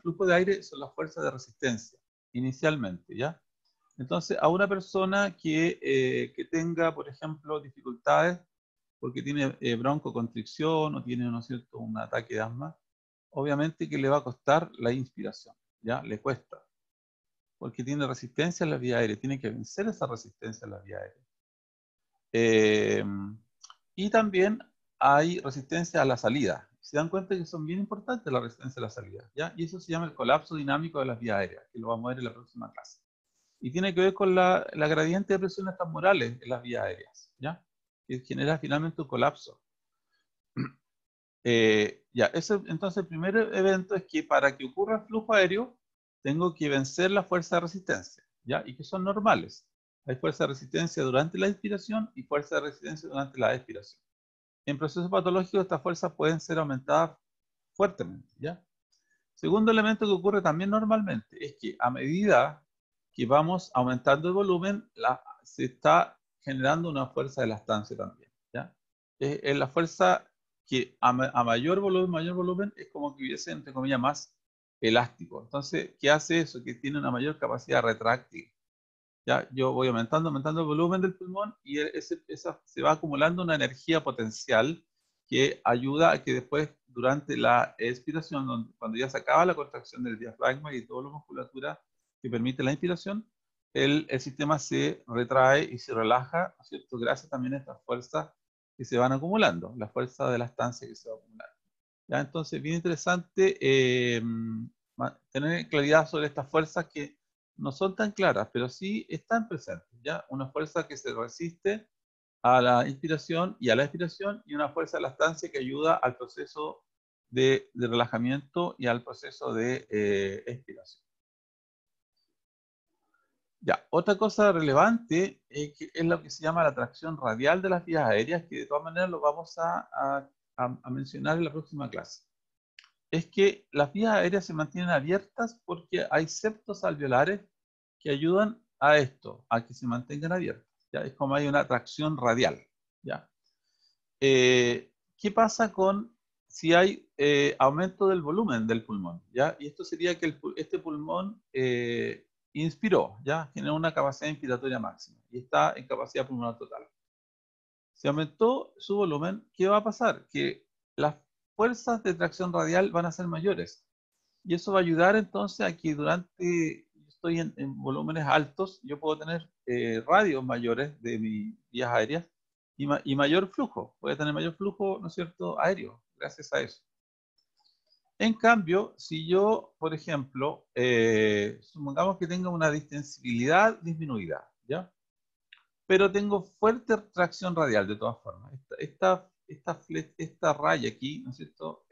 flujo de aire son las fuerzas de resistencia, inicialmente, ¿ya? Entonces, a una persona que tenga, por ejemplo, dificultades porque tiene broncoconstricción o tiene, ¿no es cierto?, un ataque de asma, obviamente que le va a costar la inspiración, ¿ya? Le cuesta, porque tiene resistencia en la vía aérea, tiene que vencer esa resistencia en la vía aérea. Y también hay resistencia a la salida. Se dan cuenta que son bien importantes la resistencia a la salida, ¿ya? Y eso se llama el colapso dinámico de las vías aéreas, que lo vamos a ver en la próxima clase. Y tiene que ver con la gradiente de presiones transmurales en las vías aéreas, ¿ya? Que genera finalmente un colapso. Entonces el primer evento es que para que ocurra el flujo aéreo, tengo que vencer la fuerza de resistencia, ¿ya? Y que son normales. Hay fuerza de resistencia durante la inspiración y fuerza de resistencia durante la expiración. En procesos patológicos, estas fuerzas pueden ser aumentadas fuertemente, ¿ya? Segundo elemento que ocurre también normalmente es que a medida que vamos aumentando el volumen, se está generando una fuerza de elastancia también, ¿ya? Es la fuerza que a mayor volumen es como que hubiese, entre comillas, más elástico. Entonces, ¿qué hace eso? Que tiene una mayor capacidad retráctil. ¿Ya? Yo voy aumentando el volumen del pulmón y se va acumulando una energía potencial que ayuda a que después, durante la expiración, cuando ya se acaba la contracción del diafragma y toda la musculatura que permite la inspiración, el sistema se retrae y se relaja, ¿no es cierto? Gracias también a estas fuerzas que se van acumulando, la fuerza de la estancia que se va acumulando. ¿Ya? Entonces, bien interesante tener claridad sobre estas fuerzas que no son tan claras, pero sí están presentes, ¿ya? Una fuerza que se resiste a la inspiración y a la expiración, y una fuerza de elastancia que ayuda al proceso de relajamiento y al proceso de expiración. Ya, otra cosa relevante que es lo que se llama la tracción radial de las vías aéreas, que de todas maneras lo vamos a mencionar en la próxima clase. Es que las vías aéreas se mantienen abiertas porque hay septos alveolares que ayudan a esto, a que se mantengan abiertas. ¿Ya? Es como hay una tracción radial. ¿Ya? ¿Qué pasa con si hay aumento del volumen del pulmón? ¿Ya? Y esto sería que este pulmón inspiró, ¿ya? Generó una capacidad inspiratoria máxima y está en capacidad pulmonar total. Si aumentó su volumen, ¿qué va a pasar? Que las fuerzas de tracción radial van a ser mayores. Y eso va a ayudar entonces a que estoy en volúmenes altos, yo puedo tener radios mayores de mis vías aéreas y mayor flujo. Voy a tener mayor flujo, ¿no es cierto?, aéreo, gracias a eso. En cambio, si yo, por ejemplo, supongamos que tenga una distensibilidad disminuida, ¿ya? Pero tengo fuerte tracción radial de todas formas. Esta raya aquí, ¿no es cierto?,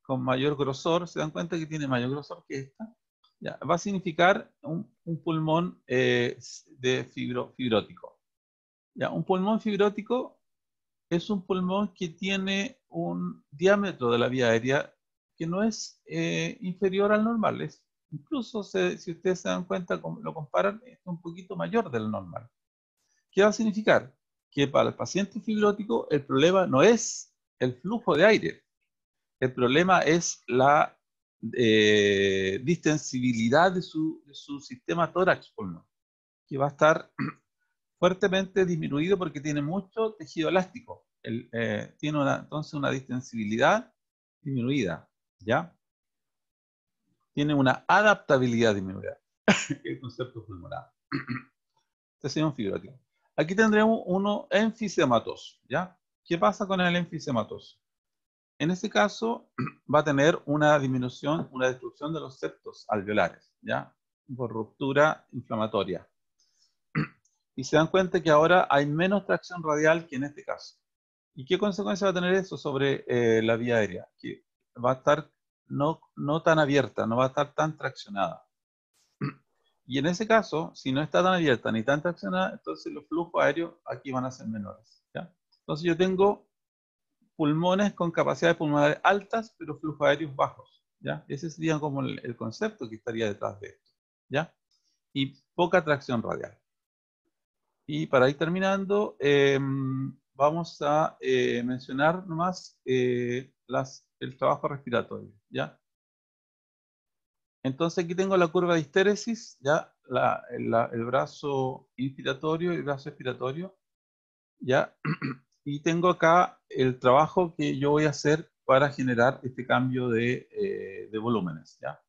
con mayor grosor, se dan cuenta que tiene mayor grosor que esta, ya, va a significar un pulmón fibrótico. Ya, un pulmón fibrótico es un pulmón que tiene un diámetro de la vía aérea que no es inferior al normal. Incluso, si ustedes se dan cuenta, lo comparan, es un poquito mayor del normal. ¿Qué va a significar? Que para el paciente fibrótico el problema no es el flujo de aire, el problema es la distensibilidad de su sistema tórax-pulmón, que va a estar fuertemente disminuido porque tiene mucho tejido elástico. Tiene entonces una distensibilidad disminuida, ¿ya? Tiene una adaptabilidad disminuida, el concepto pulmonar. Este sería un fibrótico. Aquí tendremos uno enfisematoso, ¿ya? ¿Qué pasa con el enfisematoso? En este caso va a tener una disminución, una destrucción de los septos alveolares, ¿ya? Por ruptura inflamatoria. Y se dan cuenta que ahora hay menos tracción radial que en este caso. ¿Y qué consecuencia va a tener eso sobre la vía aérea? Que va a estar no tan abierta, no va a estar tan traccionada. Y en ese caso, si no está tan abierta ni tan traccionada, entonces los flujos aéreos aquí van a ser menores, ¿ya? Entonces yo tengo pulmones con capacidades pulmonares altas, pero flujos aéreos bajos, ¿ya? Ese sería como el concepto que estaría detrás de esto, ¿ya? Y poca tracción radial. Y para ir terminando, vamos a mencionar nomás el trabajo respiratorio, ¿ya? Entonces aquí tengo la curva de histéresis, ¿ya? El brazo inspiratorio y el brazo expiratorio, ¿ya? Y tengo acá el trabajo que yo voy a hacer para generar este cambio de volúmenes, ¿ya?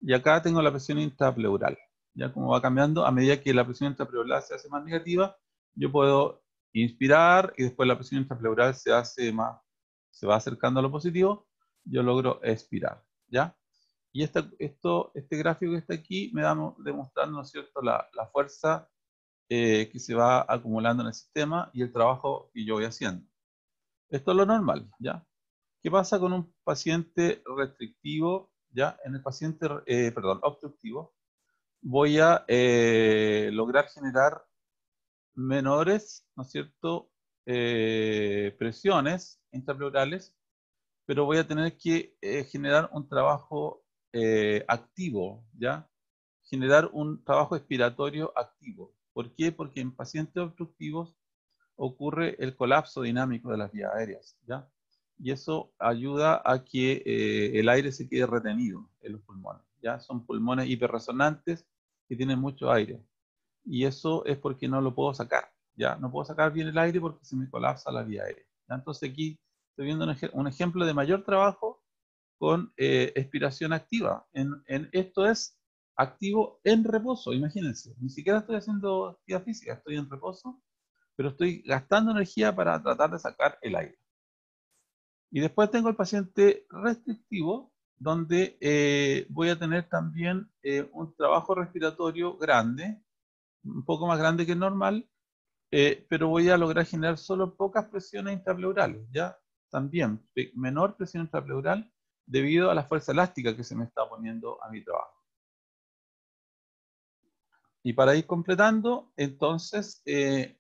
Y acá tengo la presión intrapleural, ¿ya? Como va cambiando, a medida que la presión intrapleural se hace más negativa, yo puedo inspirar y después la presión intrapleural se va acercando a lo positivo, yo logro expirar, ¿ya? Y este gráfico que está aquí me va demostrando, ¿no es cierto?, la fuerza que se va acumulando en el sistema y el trabajo que yo voy haciendo. Esto es lo normal, ¿ya? ¿Qué pasa con un paciente restrictivo, ¿ya? En el paciente, obstructivo, voy a lograr generar menores, ¿no es cierto?, presiones intrapleurales, pero voy a tener que generar un trabajo activo, ¿ya? Generar un trabajo expiratorio activo. ¿Por qué? Porque en pacientes obstructivos ocurre el colapso dinámico de las vías aéreas, ¿ya? Y eso ayuda a que el aire se quede retenido en los pulmones, ¿ya? Son pulmones hiperresonantes que tienen mucho aire. Y eso es porque no lo puedo sacar, ¿ya? No puedo sacar bien el aire porque se me colapsa la vía aérea, ¿ya? Entonces aquí estoy viendo un ejemplo de mayor trabajo con expiración activa. Esto es activo en reposo, imagínense. Ni siquiera estoy haciendo actividad física, estoy en reposo, pero estoy gastando energía para tratar de sacar el aire. Y después tengo el paciente restrictivo, donde voy a tener también un trabajo respiratorio grande, un poco más grande que el normal, pero voy a lograr generar solo pocas presiones intrapleurales, ¿ya? También menor presión intrapleural debido a la fuerza elástica que se me está poniendo a mi trabajo. Y para ir completando, entonces,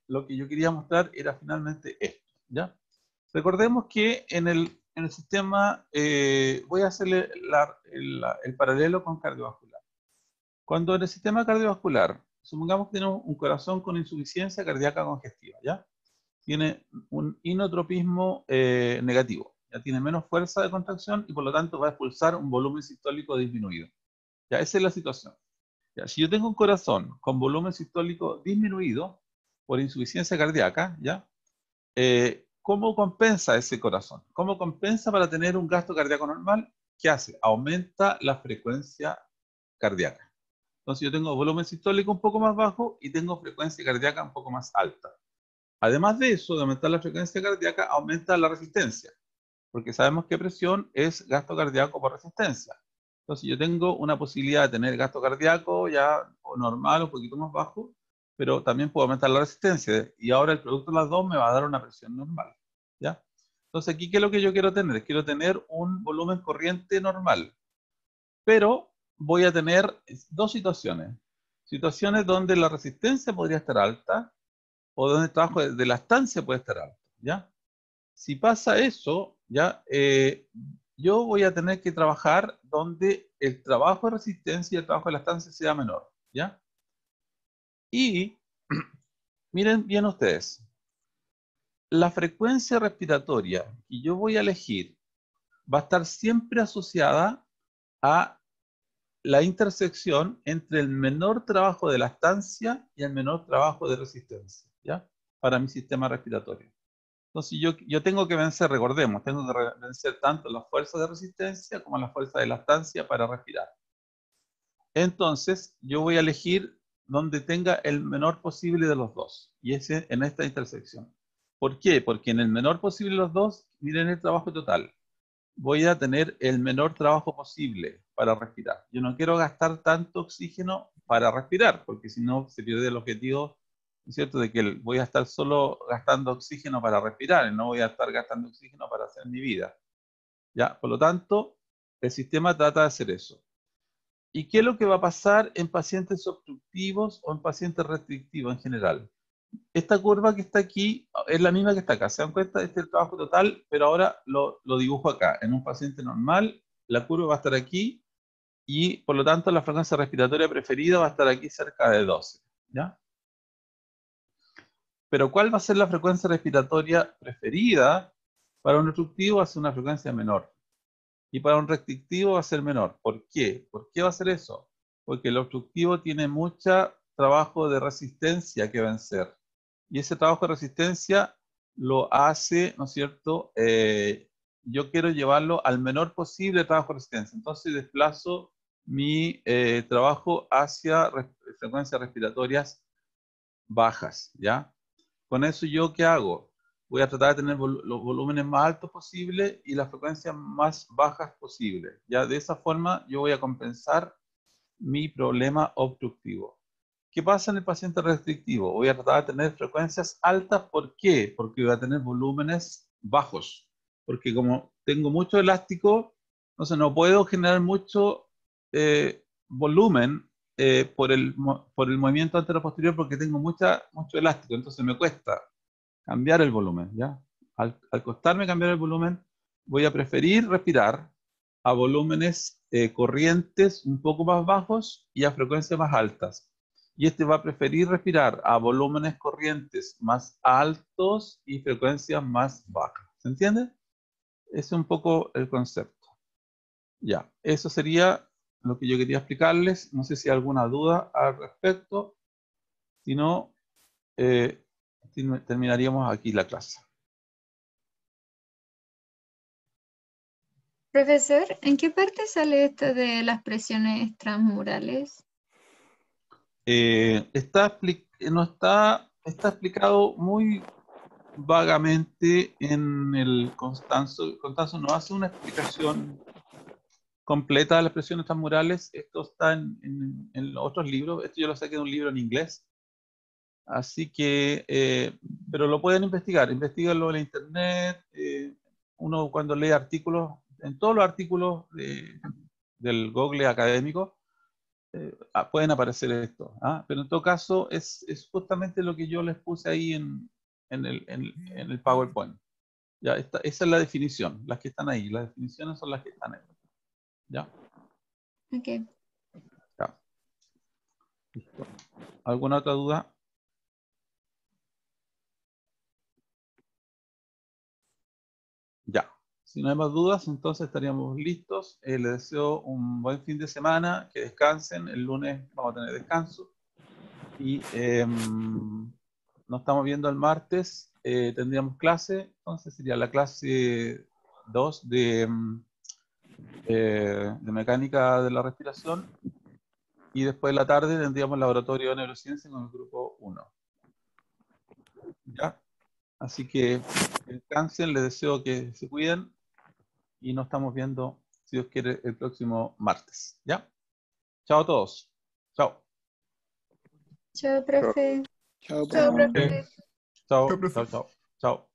lo que yo quería mostrar era finalmente esto, ¿ya? Recordemos que en el sistema, voy a hacerle el paralelo con cardiovascular. Cuando en el sistema cardiovascular, supongamos que tenemos un corazón con insuficiencia cardíaca congestiva, ¿ya? Tiene un inotropismo negativo, ya tiene menos fuerza de contracción y por lo tanto va a expulsar un volumen sistólico disminuido. Ya, esa es la situación. Ya, si yo tengo un corazón con volumen sistólico disminuido por insuficiencia cardíaca, ¿ya? ¿Cómo compensa ese corazón? ¿Cómo compensa para tener un gasto cardíaco normal? ¿Qué hace? Aumenta la frecuencia cardíaca. Entonces yo tengo volumen sistólico un poco más bajo y tengo frecuencia cardíaca un poco más alta. Además de eso, de aumentar la frecuencia cardíaca, aumenta la resistencia, porque sabemos que presión es gasto cardíaco por resistencia. Entonces yo tengo una posibilidad de tener gasto cardíaco ya normal, un poquito más bajo, pero también puedo aumentar la resistencia. Y ahora el producto de las dos me va a dar una presión normal, ¿ya? Entonces aquí, ¿qué es lo que yo quiero tener? Quiero tener un volumen corriente normal, pero voy a tener dos situaciones. Situaciones donde la resistencia podría estar alta o donde el trabajo de la estancia puede estar alto, ¿ya? Si pasa eso, ¿ya? Yo voy a tener que trabajar donde el trabajo de resistencia y el trabajo de la estancia sea menor, ¿ya? Y miren bien ustedes, la frecuencia respiratoria que yo voy a elegir va a estar siempre asociada a la intersección entre el menor trabajo de la estancia y el menor trabajo de resistencia, ¿ya? Para mi sistema respiratorio. Entonces yo tengo que vencer, recordemos, tengo que vencer tanto las fuerzas de resistencia como las fuerzas de la estancia para respirar. Entonces yo voy a elegir donde tenga el menor posible de los dos, y ese en esta intersección. ¿Por qué? Porque en el menor posible de los dos, miren el trabajo total. Voy a tener el menor trabajo posible para respirar. Yo no quiero gastar tanto oxígeno para respirar, porque si no se pierde el objetivo, ¿no es cierto?, de que voy a estar solo gastando oxígeno para respirar, y no voy a estar gastando oxígeno para hacer mi vida. ¿Ya? Por lo tanto, el sistema trata de hacer eso. ¿Y qué es lo que va a pasar en pacientes obstructivos o en pacientes restrictivos en general? Esta curva que está aquí es la misma que está acá. ¿Se dan cuenta? Este es el trabajo total, pero ahora lo dibujo acá. En un paciente normal, la curva va a estar aquí y por lo tanto la frecuencia respiratoria preferida va a estar aquí cerca de 12. ¿Ya? Pero ¿cuál va a ser la frecuencia respiratoria preferida? Para un obstructivo va a ser una frecuencia menor. Y para un restrictivo va a ser menor. ¿Por qué? ¿Por qué va a ser eso? Porque el obstructivo tiene mucho trabajo de resistencia que vencer. Y ese trabajo de resistencia lo hace, ¿no es cierto? Yo quiero llevarlo al menor posible trabajo de resistencia. Entonces desplazo mi trabajo hacia frecuencias respiratorias bajas, ¿ya? Con eso, ¿yo qué hago? Voy a tratar de tener los volúmenes más altos posibles y las frecuencias más bajas posibles. Ya de esa forma yo voy a compensar mi problema obstructivo. ¿Qué pasa en el paciente restrictivo? Voy a tratar de tener frecuencias altas. ¿Por qué? Porque voy a tener volúmenes bajos. Porque como tengo mucho elástico, entonces no puedo generar mucho volumen por el movimiento antero-posterior porque tengo mucho elástico. Entonces me cuesta cambiar el volumen, ¿ya? Al costarme cambiar el volumen, voy a preferir respirar a volúmenes corrientes un poco más bajos y a frecuencias más altas. Y este va a preferir respirar a volúmenes corrientes más altos y frecuencias más bajas. ¿Se entiende? Ese es un poco el concepto. Ya, eso sería lo que yo quería explicarles. No sé si hay alguna duda al respecto. Si no, terminaríamos aquí la clase. Profesor, ¿en qué parte sale esto de las presiones transmurales? Está explicado muy vagamente en el Constanzo. Constanzo no hace una explicación completa de las presiones transmurales. Esto está en otros libros. Esto yo lo saqué de un libro en inglés. Así que, pero lo pueden investigar. Investíganlo en la internet. Uno cuando lee artículos, en todos los artículos del Google académico, pueden aparecer esto. Pero en todo caso, es justamente lo que yo les puse ahí en el PowerPoint. Ya, esa es la definición, las que están ahí. Las definiciones son las que están ahí. ¿Ya? Ok. Ya. Listo. ¿Alguna otra duda? Ya. Si no hay más dudas, entonces estaríamos listos. Les deseo un buen fin de semana, que descansen. El lunes vamos a tener descanso. Y nos estamos viendo el martes. Tendríamos clase, entonces sería la clase 2 de mecánica de la respiración. Y después de la tarde tendríamos laboratorio de neurociencia con el grupo 1. ¿Ya? Así que descansen, les deseo que se cuiden y nos estamos viendo, si Dios quiere, el próximo martes. ¿Ya? Chao a todos. Chao. Chao, profe. Chao, Chao, profe. profe. Chao, chao, chao. Chao.